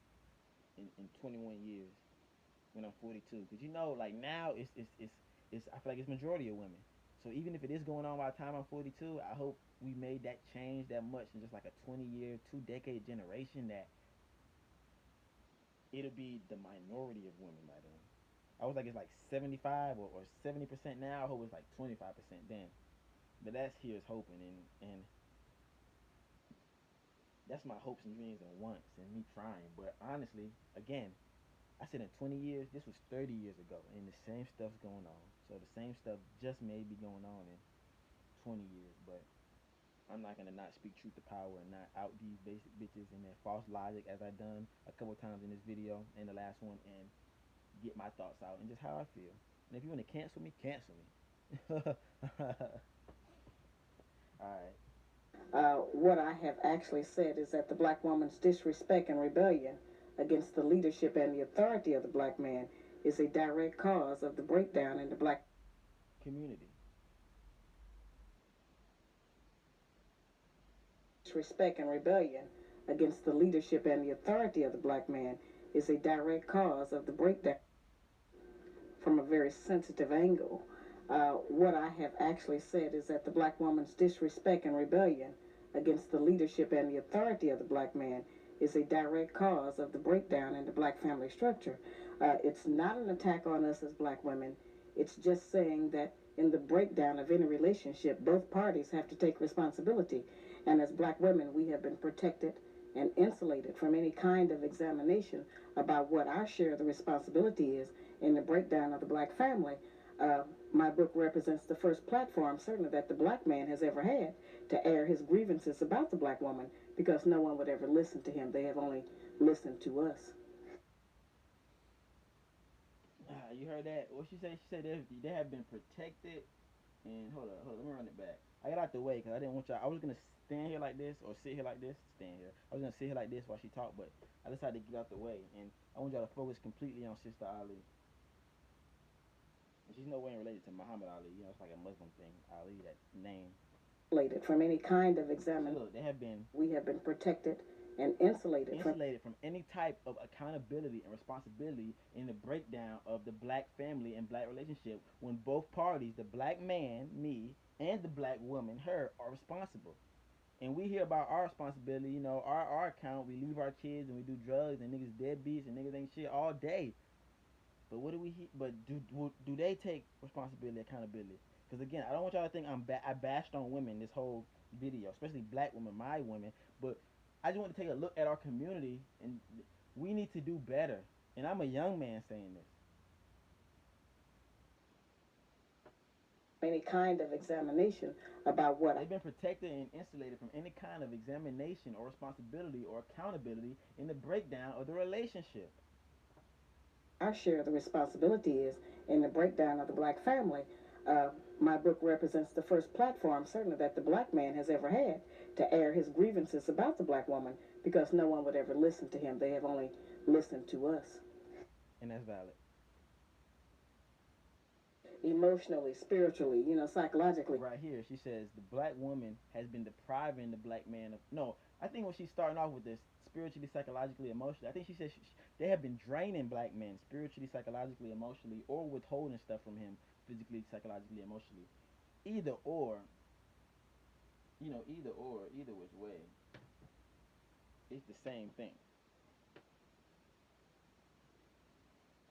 21 years when I'm 42. Because like now it's I feel like it's majority of women. So even if it is going on by the time I'm 42, I hope we made that change that much in just like a 20-year, 2-decade generation that it'll be the minority of women by then. I was like, it's like 75 or 70% now. I hope it's like 25% then. But that's here's hoping, and that's my hopes and dreams and wants and me trying. But honestly, again, I said in 20 years, this was 30 years ago, and the same stuff's going on. So the same stuff just may be going on in 20 years, but I'm not gonna not speak truth to power and not out these basic bitches and their false logic as I done a couple times in this video and the last one, and get my thoughts out and just how I feel. And if you want to cancel me, cancel me. All right. What I have actually said is that the black woman's disrespect and rebellion against the leadership and the authority of the black man is a direct cause of the breakdown in the black Community. disrespect and rebellion against the leadership and the authority of the black man is a direct cause of the breakdown from a very sensitive angle. What I have actually said is that the black woman's disrespect and rebellion against the leadership and the authority of the black man is a direct cause of the breakdown in the black family structure. It's not an attack on us as black women. It's just saying that in the breakdown of any relationship, both parties have to take responsibility. And as black women, we have been protected and insulated from any kind of examination about what our share of the responsibility is in the breakdown of the black family. My book represents the first platform, certainly, that the black man has ever had to air his grievances about the black woman, because no one would ever listen to him. They have only listened to us. You heard that? What she said? She said they have been protected. And hold up, let me run it back. I got out the way because I didn't want y'all. I was gonna stand here like this or sit here like this. Stand here. I was gonna sit here like this while she talked, but I decided to get out the way, and I want y'all to focus completely on Sister Ali. And she's no way related to Muhammad Ali. You know, it's like a Muslim thing. Ali, that name. From any kind of examination. Look, they have been. We have been protected and insulated from any type of accountability and responsibility in the breakdown of the black family and black relationship when both parties, the black man, me, and the black woman, her, are responsible. And we hear about our responsibility, you know, our account. We leave our kids and we do drugs and niggas deadbeats and niggas ain't shit all day. But what do we? But do they take responsibility, accountability? Because again, I don't want y'all to think I bashed on women this whole video, especially black women, my women. But I just want to take a look at our community, and we need to do better. And I'm a young man saying this. Any kind of examination about what they've been protected and insulated from any kind of examination or responsibility or accountability in the breakdown of the relationship. Our share of the responsibility is in the breakdown of the black family. My book represents the first platform, certainly, that the black man has ever had to air his grievances about the black woman, because no one would ever listen to him. They have only listened to us. And that's valid. Emotionally, spiritually, you know, psychologically. Right here, she says the black woman has been depriving the black man of. No, I think when she's starting off with this, spiritually, psychologically, emotionally, I think she says they have been draining black men spiritually, psychologically, emotionally, or withholding stuff from him physically, psychologically, emotionally. Either or, you know, either which way, it's the same thing.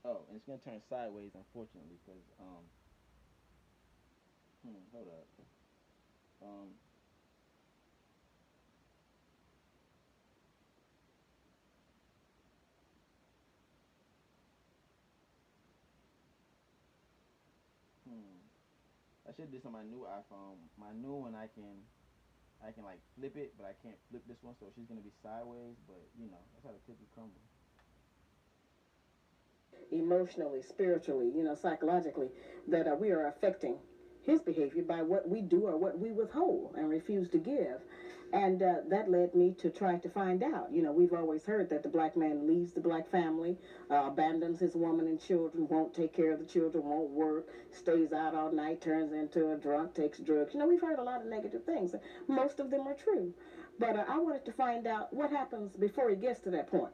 Oh, and it's gonna turn sideways, unfortunately, because hold up, um, I should do this on my new iPhone. My new one, I can like flip it, but I can't flip this one, so she's gonna be sideways. But you know, that's how the cookie crumbles. Emotionally, spiritually, you know, psychologically, that we are affecting his behavior by what we do or what we withhold and refuse to give. And that led me to try to find out. You know, we've always heard that the black man leaves the black family, abandons his woman and children, won't take care of the children, won't work, stays out all night, turns into a drunk, takes drugs. You know, we've heard a lot of negative things. Most of them are true. But I wanted to find out what happens before he gets to that point.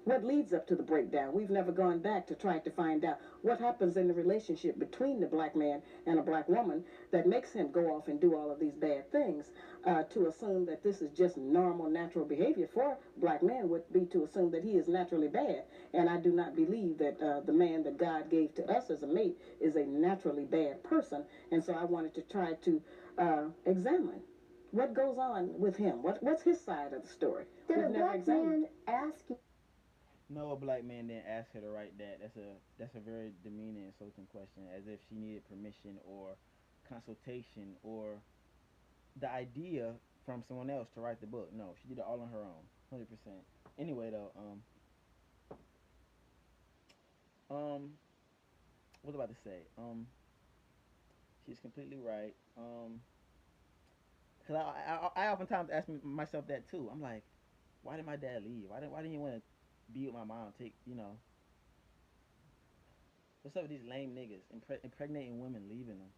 What leads up to the breakdown? We've never gone back to try to find out what happens in the relationship between the black man and a black woman that makes him go off and do all of these bad things. To assume that this is just normal, natural behavior for black men would be to assume that he is naturally bad. And I do not believe that the man that God gave to us as a mate is a naturally bad person. And so I wanted to try to examine what goes on with him. What's his side of the story? Did a black man ask you? No, a black man didn't ask her to write that. That's a very demeaning, insulting question, as if she needed permission or consultation or the idea from someone else to write the book. No, she did it all on her own, 100%. Anyway, though, what was I about to say? She's completely right. Cause I oftentimes ask myself that too. I'm like, why did my dad leave? Why didn't he want to be with my mom? Take what's up with these lame niggas impregnating women, leaving them?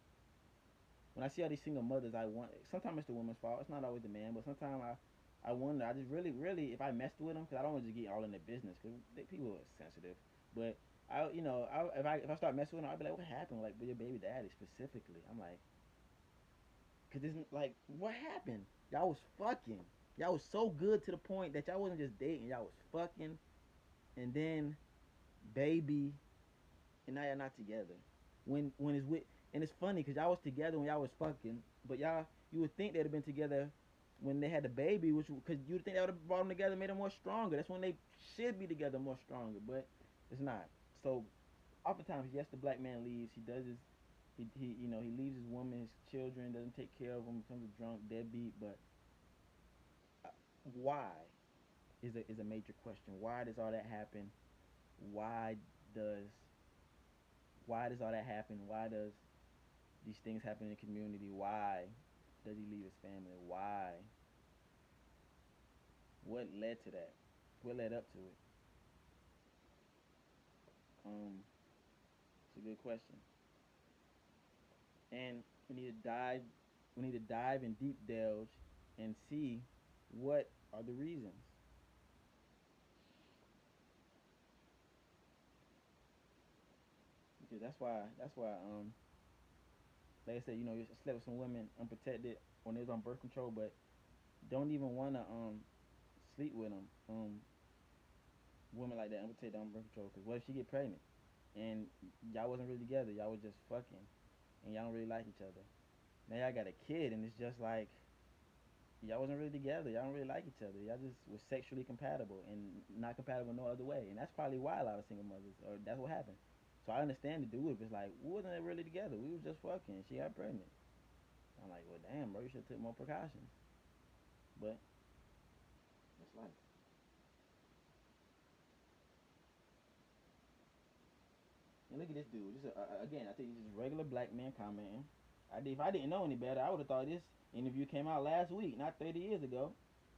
When I see all these single mothers, I want. Sometimes it's the woman's fault. It's not always the man, but sometimes I wonder. I just really, if I messed with them, because I don't want to get all in their business, because people are sensitive. But if I start messing with them, I'd be like, what happened? Like with your baby daddy specifically. I'm like, because it's like, what happened? Y'all was fucking. Y'all was so good to the point that y'all wasn't just dating. Y'all was fucking, and then baby, and now y'all not together. When it's with, and it's funny because y'all was together when y'all was fucking, but y'all, you would think they'd have been together when they had the baby, which because you would think that would have brought them together, made them more stronger. That's when they should be together more stronger, but it's not. So oftentimes, yes, the black man leaves. He does his, he leaves his woman, his children, doesn't take care of them, becomes a drunk, deadbeat. But why is a major question. Why does all that happen? Why does why does all that happen? Why does these things happen in the community? Why does he leave his family? Why? What led to that? What led up to it? It's a good question, and we need to dive and deep delve and see what are the reasons. Because that's why like I said, you slept with some women unprotected when they was on birth control, but don't even wanna sleep with them. Women like that unprotected on birth control. Because what if she get pregnant and y'all wasn't really together? Y'all was just fucking, and y'all don't really like each other. Now y'all got a kid, and it's just like y'all wasn't really together. Y'all don't really like each other. Y'all just was sexually compatible and not compatible no other way. And that's probably why a lot of single mothers, or that's what happened. So I understand the dude if it's like we wasn't really together. We was just fucking. She got pregnant. I'm like, well, damn, bro, you should have took more precautions. But that's life. And look at this dude. Just again, I think he's just regular black man commenting. If I didn't know any better, I would have thought this interview came out last week, not 30 years ago.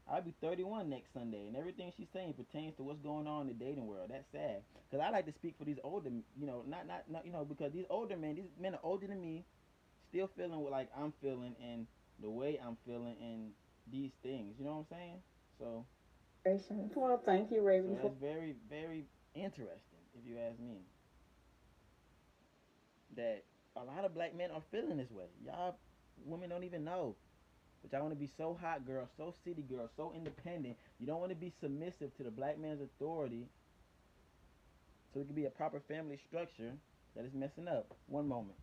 I'll be 31 next Sunday, and everything she's saying pertains to what's going on in the dating world. That's sad, because I like to speak for these older, not because these older men, these men are older than me, still feeling what like I'm feeling and the way I'm feeling and these things. You know what I'm saying? So, Well, thank you, Raven. so that's very, very interesting, if you ask me. That a lot of black men are feeling this way. Y'all women don't even know. But y'all want to be so hot girl, so city girl, so independent. You don't want to be submissive to the black man's authority so it can be a proper family structure that is messing up. One moment.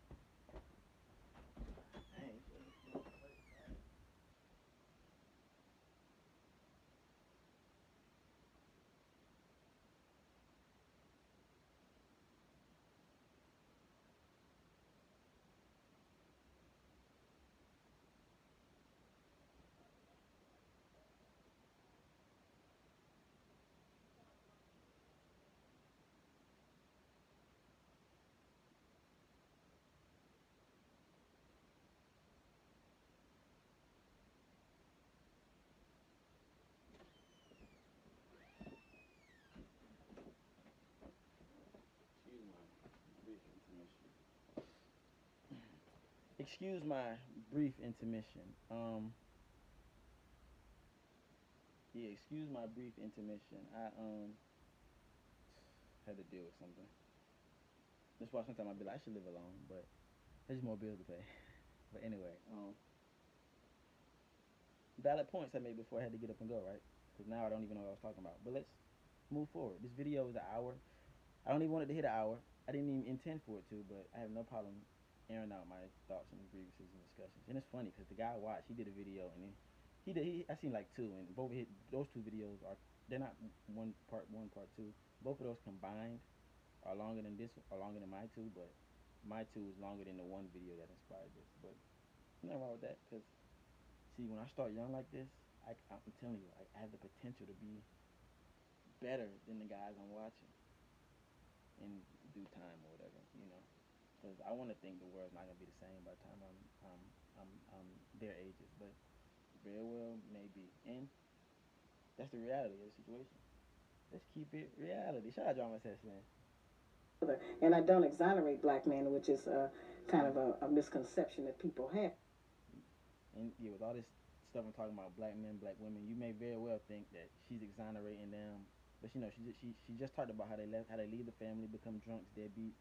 Excuse my brief intermission. Yeah, excuse my brief intermission. had to deal with something. That's why sometimes I be like, I should live alone, but there's just more bills to pay. But anyway, valid points I made before I had to get up and go, right? Because now I don't even know what I was talking about. But let's move forward. This video is an hour. I don't even want it to hit an hour. I didn't even intend for it to, but I have no problem airing out my thoughts and grievances and discussions. And it's funny because the guy I watched, he did a video and I seen like two, and those two videos are they're not one part two. Both of those combined are longer than my two, but my two is longer than the one video that inspired this. But nothing wrong with that because see, when I start young like this, I'm telling you, I have the potential to be better than the guys I'm watching in due time or whatever, you know. Because I want to think the world's not gonna be the same by the time I'm their ages, but very well maybe, and that's the reality of the situation. Let's keep it reality. Shout out Drama Session. And I don't exonerate black men, which is kind of a misconception that people have. And yeah, with all this stuff I'm talking about, black men, black women, you may very well think that she's exonerating them, but you know, she just talked about how they leave the family, become drunks, deadbeats.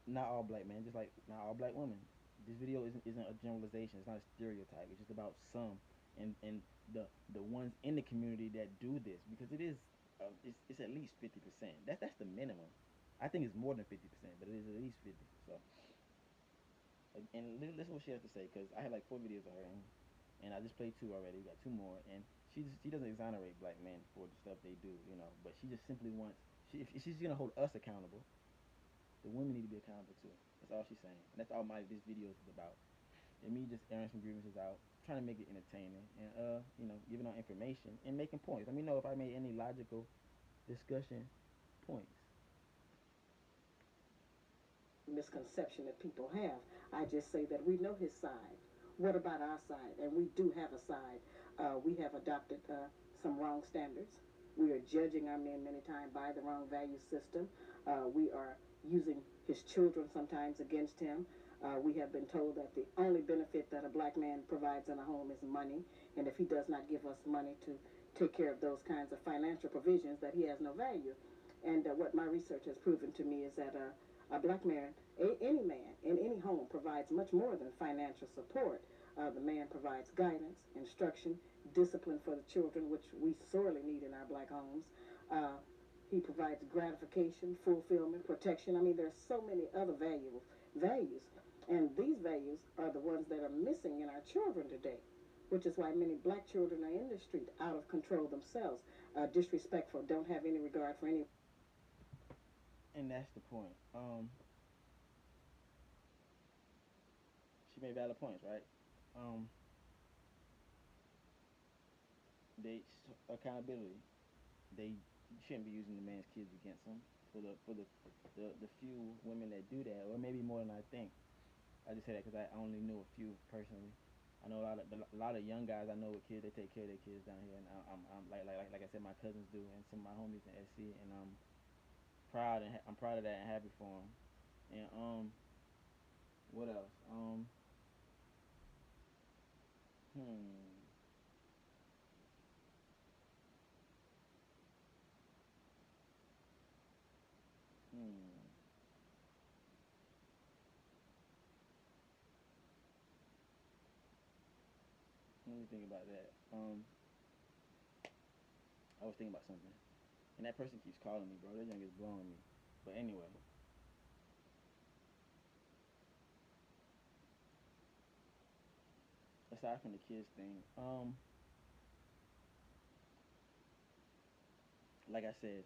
Not all black men, just like not all black women. This video isn't a generalization. It's not a stereotype. It's just about some and the ones in the community that do this because it's at least 50%. That's the minimum. I think it's more than 50%, but it is at least 50. So and listen what she has to say because I had like four videos of her and I just played two already. We got two more, and she doesn't exonerate black men for the stuff they do, you know. But she just simply wants if she's gonna hold us accountable, the women need to be accountable too. That's all she's saying. And that's all this video is about. And me just airing some grievances out, trying to make it entertaining, and you know, giving out information and making points. Let me know if I made any logical discussion points. Misconception that people have. I just say that we know his side. What about our side? And we do have a side. We have adopted some wrong standards. We are judging our men many times by the wrong value system. We are using his children sometimes against him. We have been told that the only benefit that a black man provides in a home is money, and if he does not give us money to take care of those kinds of financial provisions, that he has no value. And what my research has proven to me is that a black man, any man in any home, provides much more than financial support. The man provides guidance, instruction, discipline for the children, which we sorely need in our black homes. He provides gratification, fulfillment, protection. I mean, there's so many other values. And these values are the ones that are missing in our children today, which is why many black children are in the street, out of control themselves, disrespectful, don't have any regard for any. And that's the point. She made valid points, right? Um, they accountability. They shouldn't be using the man's kids against them. For the few women that do that, or maybe more than I think. I just say that because I only knew a few personally. I know a lot of young guys I know with kids. They take care of their kids down here, and I'm like I said, my cousins do, and some of my homies in SC, and I'm proud of that and happy for them. And what else? Hmm, hmm. Let me think about that. I was thinking about something, and that person keeps calling me, bro. That young is blowing me. But anyway, aside from the kids thing, like I said,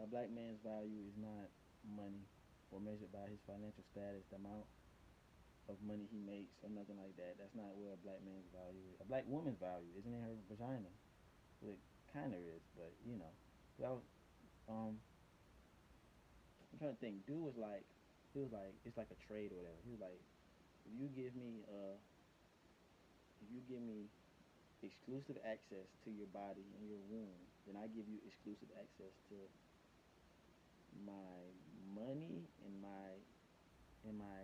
a black man's value is not money or measured by his financial status, the amount of money he makes, or nothing like that. That's not where a black man's value is. A black woman's value isn't in her vagina. Well, it kind of is, but you know. Well, um, I'm trying to think. He was like, it's like a trade or whatever. He was like, if you give me, if you give me exclusive access to your body and your womb, then I give you exclusive access to my money and and my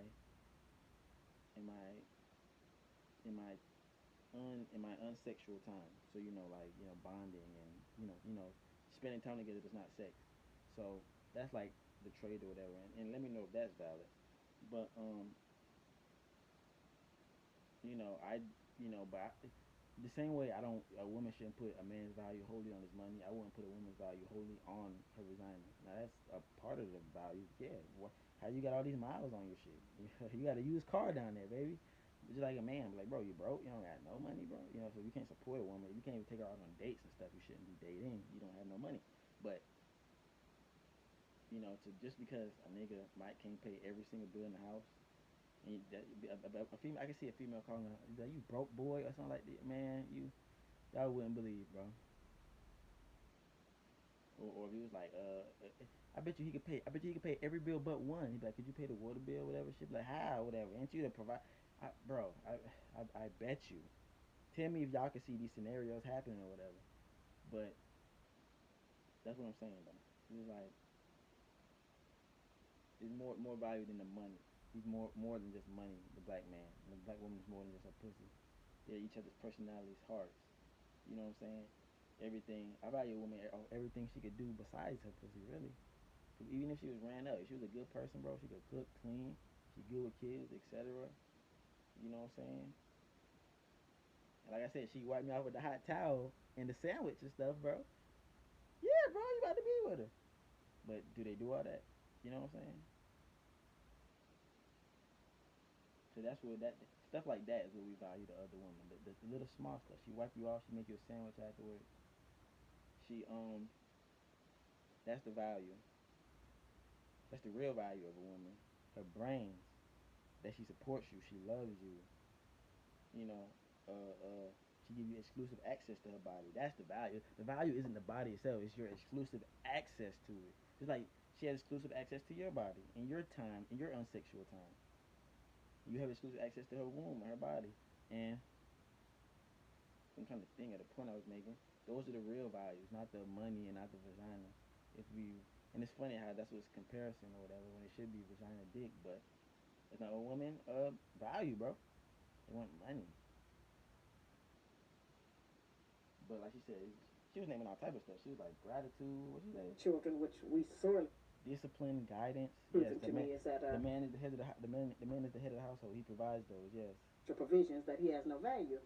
and my in my unsexual time. So bonding and spending time together is not sex. So that's like the trade or whatever, and let me know if that's valid. But you know, but the same way I don't a woman shouldn't put a man's value wholly on his money. I wouldn't put a woman's value wholly on her vagina. Now that's a part of the value. Yeah, how you got all these miles on your shit? You got a used car down there, baby. Just like a man, like bro, you broke. You don't got no money, bro. You know, so you can't support a woman. You can't even take her out on dates and stuff. You shouldn't be dating. You don't have no money. But to just because a nigga might can't pay every single bill in the house, and a female, I can see a female calling her, like, you broke boy or something like that. Man, y'all wouldn't believe, bro. Or if he was like, I bet you he could pay. I bet you he could pay every bill but one. He'd be like, could you pay the water bill, whatever? She'd be like, how, whatever. Ain't you to provide? Bro, I bet you. Tell me if y'all can see these scenarios happening or whatever. But that's what I'm saying, though. It's like it's more value than the money. He's more than just money. The black man, the black woman is more than just a pussy. They're each other's personalities, hearts. You know what I'm saying? Everything. I value a woman everything she could do besides her pussy, really. 'Cause even if she was ran up, if she was a good person, bro, she could cook, clean, she good with kids, etc. You know what I'm saying? And like I said, she wiped me off with the hot towel and the sandwich and stuff, bro. Yeah, bro, you about to be with her. But do they do all that? You know what I'm saying? So that's what that stuff like that is what we value the other woman. The little small stuff. She wipe you off. She make you a sandwich afterwards. She that's the value. That's the real value of a woman. Her brains. That she supports you. She loves you. You know. She give you exclusive access to her body. That's the value. The value isn't the body itself. It's your exclusive access to it. It's like she has exclusive access to your body in your time, in your unsexual time. You have exclusive access to her womb, her body, and I'm trying to think of the point I was making. Those are the real values, not the money and not the vagina. If we and it's funny how that's what's comparison or whatever when it should be vagina dick, but it's not a woman value, bro. They want money. But like she said, she was naming all type of stuff. She was like gratitude. What she say? Children, which we sorely Discipline, guidance. Yes, proven to me is that the man is the head of the man is the head of the household. He provides those. Yes. provisions that he has no value.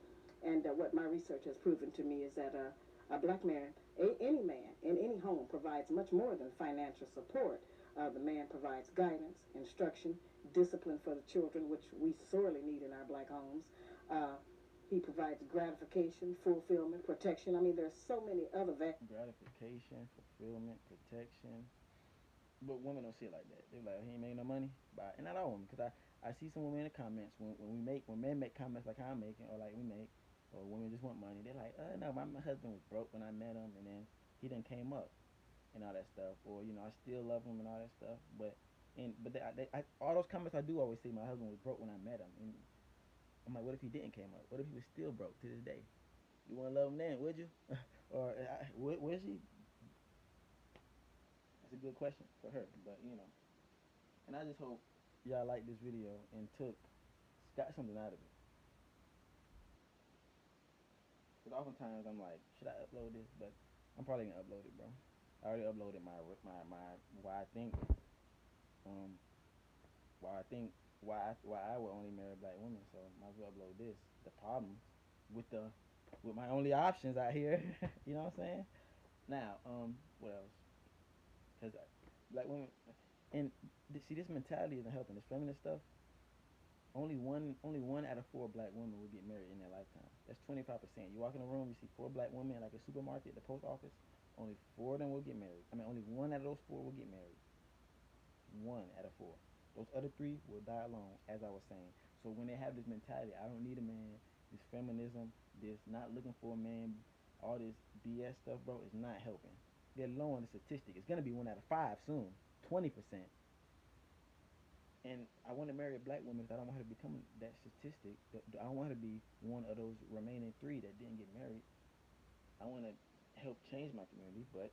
And what my research has proven to me is that a black man, any man in any home, provides much more than financial support. The man provides guidance, instruction, discipline for the children, which we sorely need in our black homes. Uh, he provides gratification, fulfillment, protection. I mean, there's so many other Gratification, fulfillment, protection. But women don't see it like that. They're like, he ain't making no money. But and not all women, because I see some women in the comments when men make comments like I'm making or like we make, or women just want money. They're like, no, my husband was broke when I met him, and then he done came up and all that stuff, or I still love him and all that stuff. But all those comments I do always say my husband was broke when I met him, and I'm like, what if he didn't came up? What if he was still broke to this day? You wouldn't love him then, would you? Or would she? That's a good question for her, but and I just hope y'all liked this video and got something out of it. Because oftentimes I'm like, should I upload this? But I'm probably gonna upload it, bro. I already uploaded my why I think um why I think why I would only marry black women. So might as well upload this. The problem with the with my only options out here. You know what I'm saying? Now what else? Because black women and see this mentality isn't helping. This feminist stuff. Only one out of four black women will get married in their lifetime. That's 25%. You walk in a room, you see four black women like a supermarket, the post office. Only four of them will get married. I mean, only one out of those four will get married. One out of four. Those other three will die alone, as I was saying. So when they have this mentality, I don't need a man, this feminism, this not looking for a man, all this BS stuff, bro, is not helping. They're low on the statistic. It's gonna be one out of five soon. 20%. And I want to marry a black woman because I don't want her to become that statistic. I don't want her to be one of those remaining three that didn't get married. I want to help change my community, but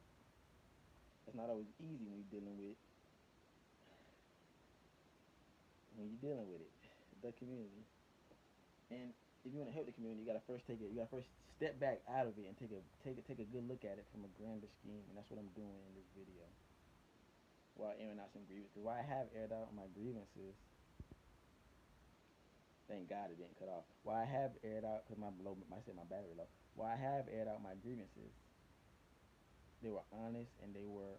it's not always easy when you're dealing with it, the community. And if you want to help the community, you gotta first take it. You gotta first step back out of it and take a good look at it from a grander scheme. And that's what I'm doing in this video. while airing out some grievances. Because while I have aired out my grievances, thank God it didn't cut off. While I have aired out, because I said my battery low. While I have aired out my grievances, they were honest and they were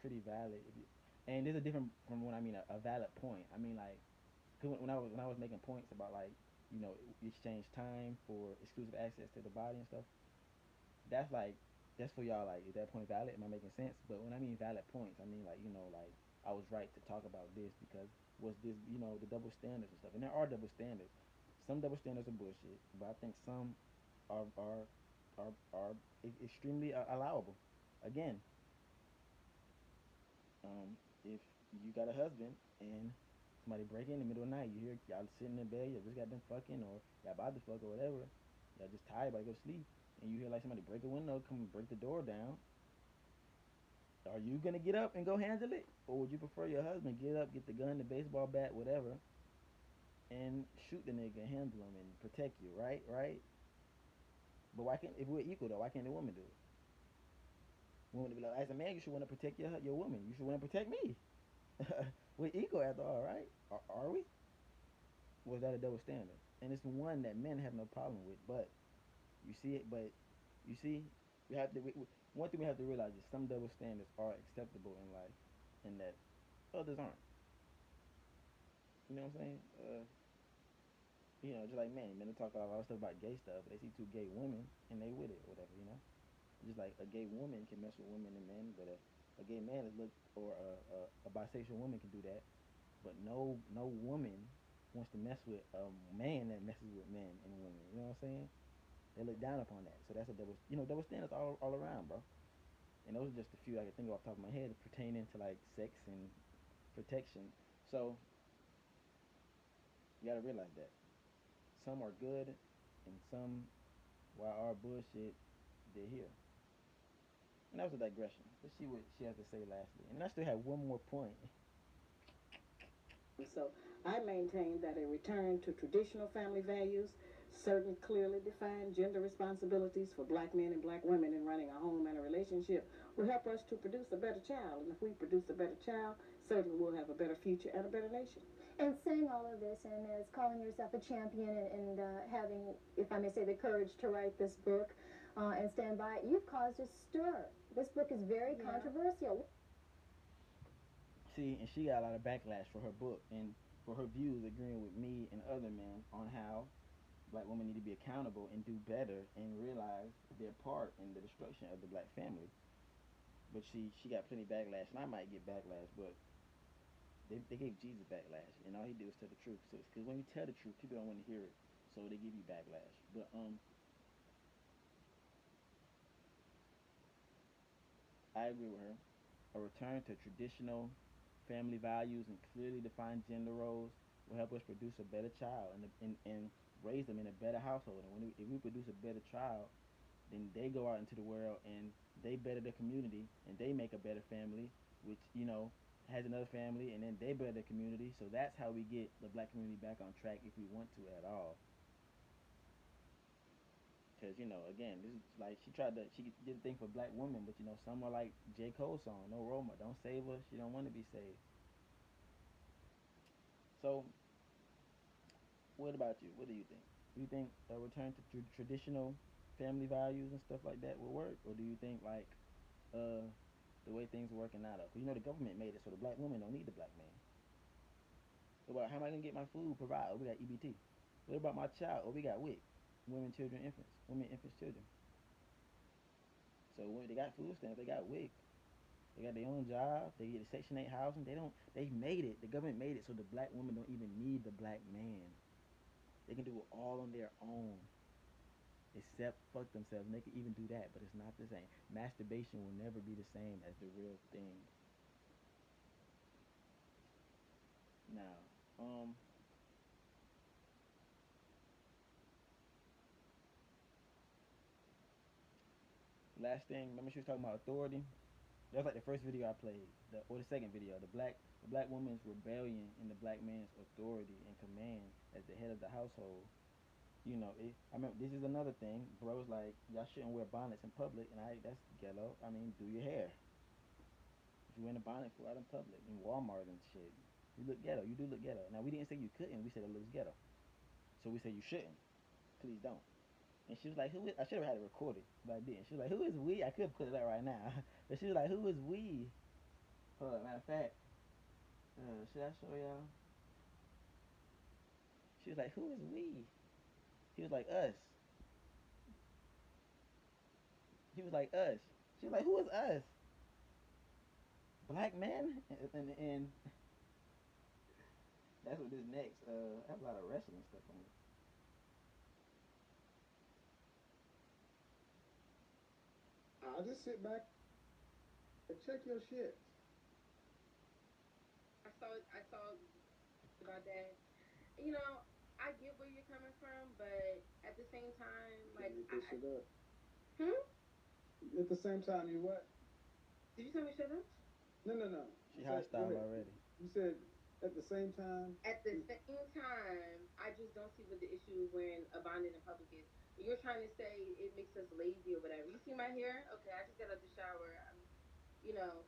pretty valid. And there's a different from when I mean a valid point. I mean like, cause when I was making points about like exchange time for exclusive access to the body and stuff. That's like that's for y'all. Like, is that point valid? Am I making sense? But when I mean valid points, I mean like like I was right to talk about this because was this the double standards and stuff. And there are double standards. Some double standards are bullshit, but I think some are extremely allowable. Again, if you got a husband and somebody break in the middle of the night, you hear y'all sitting in bed, y'all just got done fucking or y'all about to fuck or whatever, y'all just tired, about to go to sleep, and you hear like somebody break a window, come and break the door down. Are you gonna get up and go handle it, or would you prefer your husband get up, get the gun, the baseball bat, whatever, and shoot the nigga, and handle him, and protect you, right? Right. But why can't if we're equal though? Why can't the woman do it? Woman to be like, as a man, you should want to protect your woman. You should want to protect me. We're equal after all, right? Are we? Was that a double standard? And it's one that men have no problem with, but you see it. But you see, we have to. One thing we have to realize is some double standards are acceptable in life, and that others aren't. You know what I'm saying? Just like men talk a lot of stuff about gay stuff, but they see two gay women and they with it or whatever. Just like a gay woman can mess with women and men, but a gay man is look or a bisexual woman can do that, but no woman wants to mess with a man that messes with men and women. You know what I'm saying? They look down upon that. So that's a double standards all around, bro. And those are just a few I can think of off the top of my head pertaining to like sex and protection. So you gotta realize that some are good and some, while are bullshit, they're here. And that was a digression. Let's see what she has to say lastly. And I still have one more point. So I maintain that a return to traditional family values, certain clearly defined gender responsibilities for black men and black women in running a home and a relationship will help us to produce a better child. And if we produce a better child, certainly we'll have a better future and a better nation. And saying all of this and as calling yourself a champion and having, if I may say, the courage to write this book and stand by it, you've caused a stir. This book is very controversial. See, and she got a lot of backlash for her book and for her views agreeing with me and other men on how black women need to be accountable and do better and realize their part in the destruction of the black family. But she got plenty of backlash, and I might get backlash, but they gave Jesus backlash, and all he did was tell the truth. So, because when you tell the truth, people don't want to hear it, so they give you backlash. But I agree with her. A return to traditional family values and clearly defined gender roles will help us produce a better child and raise them in a better household. And if we produce a better child, then they go out into the world and they better the community and they make a better family, which has another family, and then they better the community. So that's how we get the black community back on track if we want to at all. Because again, this is like she did a thing for black women, but some are like J. Cole song, no Roma, don't save her, she don't want to be saved. So what about you? What do you think? Do you think a return to traditional family values and stuff like that will work, or do you think like uh the way things are working out? Because the government made it so the black woman don't need the black man. What about how am I gonna get my food provided? Oh, we got EBT. What about my child? Oh, we got WIC, women, children, infants, women, infants, children. So when they got food stamps, they got WIC. They got their own job. They get a Section 8 housing. They don't. They made it. The government made it so the black woman don't even need the black man. They can do it all on their own, except fuck themselves. And they can even do that, but it's not the same. Masturbation will never be the same as the real thing. Now, last thing. Remember she was talking about authority. That was like the first video I played, or the second video. The black woman's rebellion and the black man's authority and command as the head of the household. I remember this is another thing. Bro was like, y'all shouldn't wear bonnets in public, and that's ghetto. I mean, do your hair. you wearing a bonnet for out in public in Walmart and shit. You look ghetto. You do look ghetto. Now we didn't say you couldn't. We said it looks ghetto. So we said you shouldn't. Please don't. And she was like, "Who is?" I should have had it recorded, but I didn't. She was like, "Who is we?" I could put it up right now, but she was like, "Who is we?" Hold on, matter of fact, should I show y'all? She was like, "Who is we?" He was like, "Us." He was like, "Us." She was like, "Who is us?" Black men, and that's what this next. I have a lot of wrestling stuff on it. I'll just sit back and check your shit. I saw about that. You know, I get where you're coming from, but at the same time, like, Make this shit up. hmm? At the same time, you what? Did you tell me shut up? No. She Say, go hostile ahead. already. You said at the same time. At the same time, I just don't see what the issue when a bonnet in public is. You're trying to say it makes us lazy or whatever. You see my hair? Okay, I just got out the shower.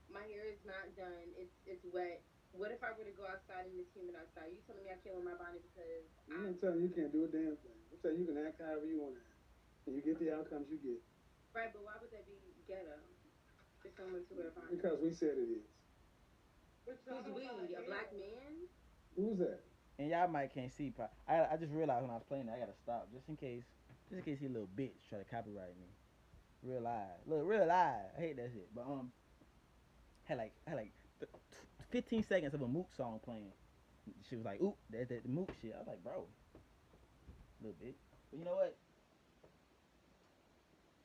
My hair is not done. It's wet. What if I were to go outside and it's humid outside? You telling me I can't wear my bonnet because I'm not telling you you can't do a damn thing. I'm telling you you can act however you want to act, and you get the outcomes you get. right? But why would that be ghetto for someone to wear a bonnet? Because we said it is. Who's we? A black man? Who's that? And y'all might can't see. I just realized when I was playing that I gotta stop just in case he little bitch try to copyright me. Real live, look, real live. I hate that shit. But had like 15 seconds of a Mook song playing. She was like, "Oop, that's that the Mook shit." I was like, "Bro, little bitch." But you know what?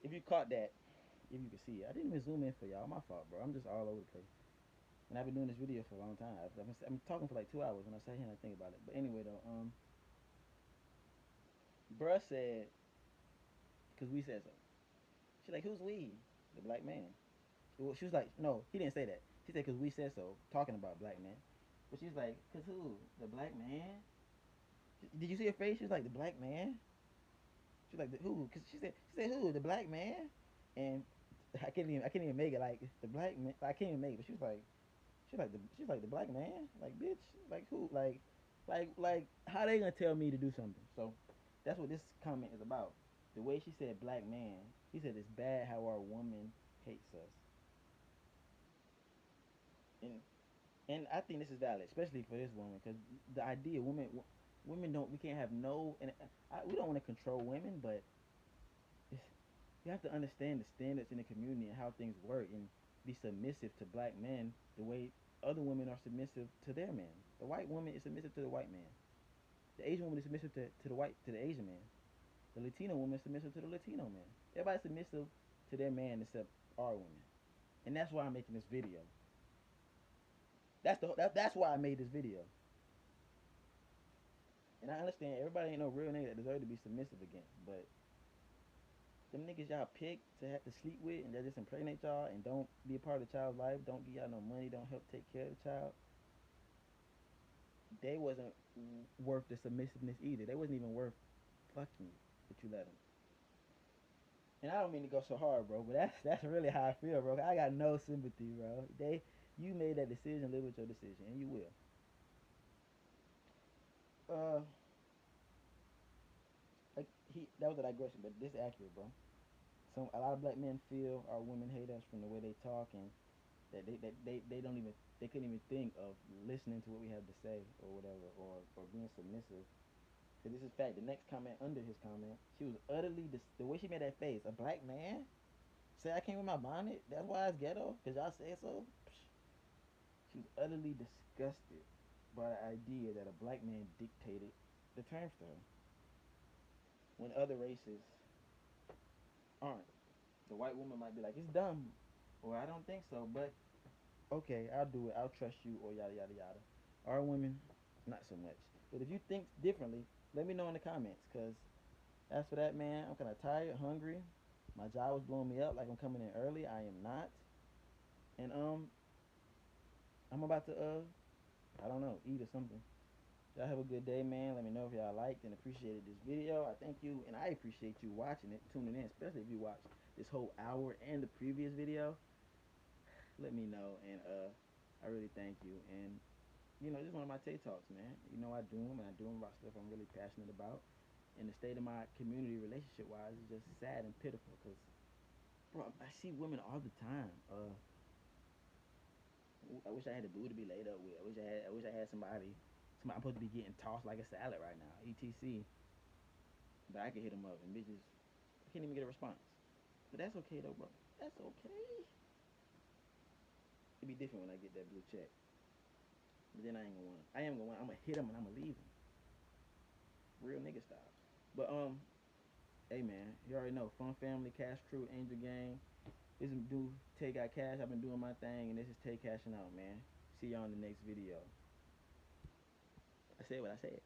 If you caught that, if you could see it, I didn't even zoom in for y'all. My fault, bro. I'm just all over the place. And I've been doing this video for a long time. I'm talking for like 2 hours when I sat here and I think about it. But anyway, though, bruh said, because we said so. She's like, "Who's we?" The black man. Well, she was like, "No, he didn't say that." She said, "Because we said so," talking about black men. But she's like, "Cause who? The black man?" Did you see her face? She was like, "The black man." She's like, "Who?" Because she said, "Who? The black man?" And I can't even make it like the black man. I can't even make it. But she's like the black man. Like, bitch. Like who? Like how they gonna tell me to do something? So that's what this comment is about. The way she said black man, he said it's bad how our woman hates us. And and I think this is valid, especially for this woman, because the idea women don't we can't have no and we don't want to control women, but you have to understand the standards in the community and how things work and be submissive to black men the way other women are submissive to their men. The white woman is submissive to the white man. The Asian woman is submissive to the Asian man. The Latino woman is submissive to the Latino man. Everybody's submissive to their man except our women. And that's why I'm making this video. That's why I made this video. And I understand everybody ain't no real nigga that deserve to be submissive against, but them niggas y'all pick to have to sleep with and that just impregnate y'all and don't be a part of the child's life, don't give y'all no money, don't help take care of the child, they wasn't worth the submissiveness either. They wasn't even worth fucking you, but you let them. And I don't mean to go so hard, bro, but that's really how I feel, bro. I got no sympathy, bro. You made that decision, live with your decision, and you will. Uh, like that was a digression, but this is accurate, bro. A lot of black men feel our women hate us from the way they talk and that they don't even they couldn't even think of listening to what we have to say or whatever or being submissive. Cause this is fact. The next comment under his comment, she was utterly the way she made that face. A black man say I came with my bonnet. That's why it's ghetto. Cause y'all say so. She was utterly disgusted by the idea that a black man dictated the terms to her when other races aren't. The white woman might be like it's dumb, or I don't think so, but okay, I'll do it. I'll trust you, or yada yada yada. Our women, not so much. But if you think differently, let me know in the comments. Cause as for that, man, I'm kind of tired, hungry. My job was blowing me up like I'm coming in early. I am not, and I'm about to I don't know, eat or something. Y'all have a good day, man. Let me know if y'all liked and appreciated this video. I thank you, and I appreciate you watching it, tuning in, especially if you watched this whole hour and the previous video. let me know, and I really thank you. And this is one of my Tay Talks, man. I do them, and I do them about stuff I'm really passionate about. And the state of my community, relationship wise, is just sad and pitiful. Cause, bro, I see women all the time. I wish I had a dude to be laid up with. I wish I had somebody. Somebody I'm supposed to be getting tossed like a salad right now, etc. But I can hit them up, and bitches can't even get a response. But that's okay though, bro. That's okay. It'd be different when I get that blue check. But then I ain't gonna want. I am gonna want. I'm gonna hit him and I'm gonna leave him. Real nigga style. But hey man, you already know. Fun Family, Cash Crew, Angel Gang. This is do Tae got cash. I've been doing my thing, and this is Tae cashing out, man. See y'all in the next video. I said what I said.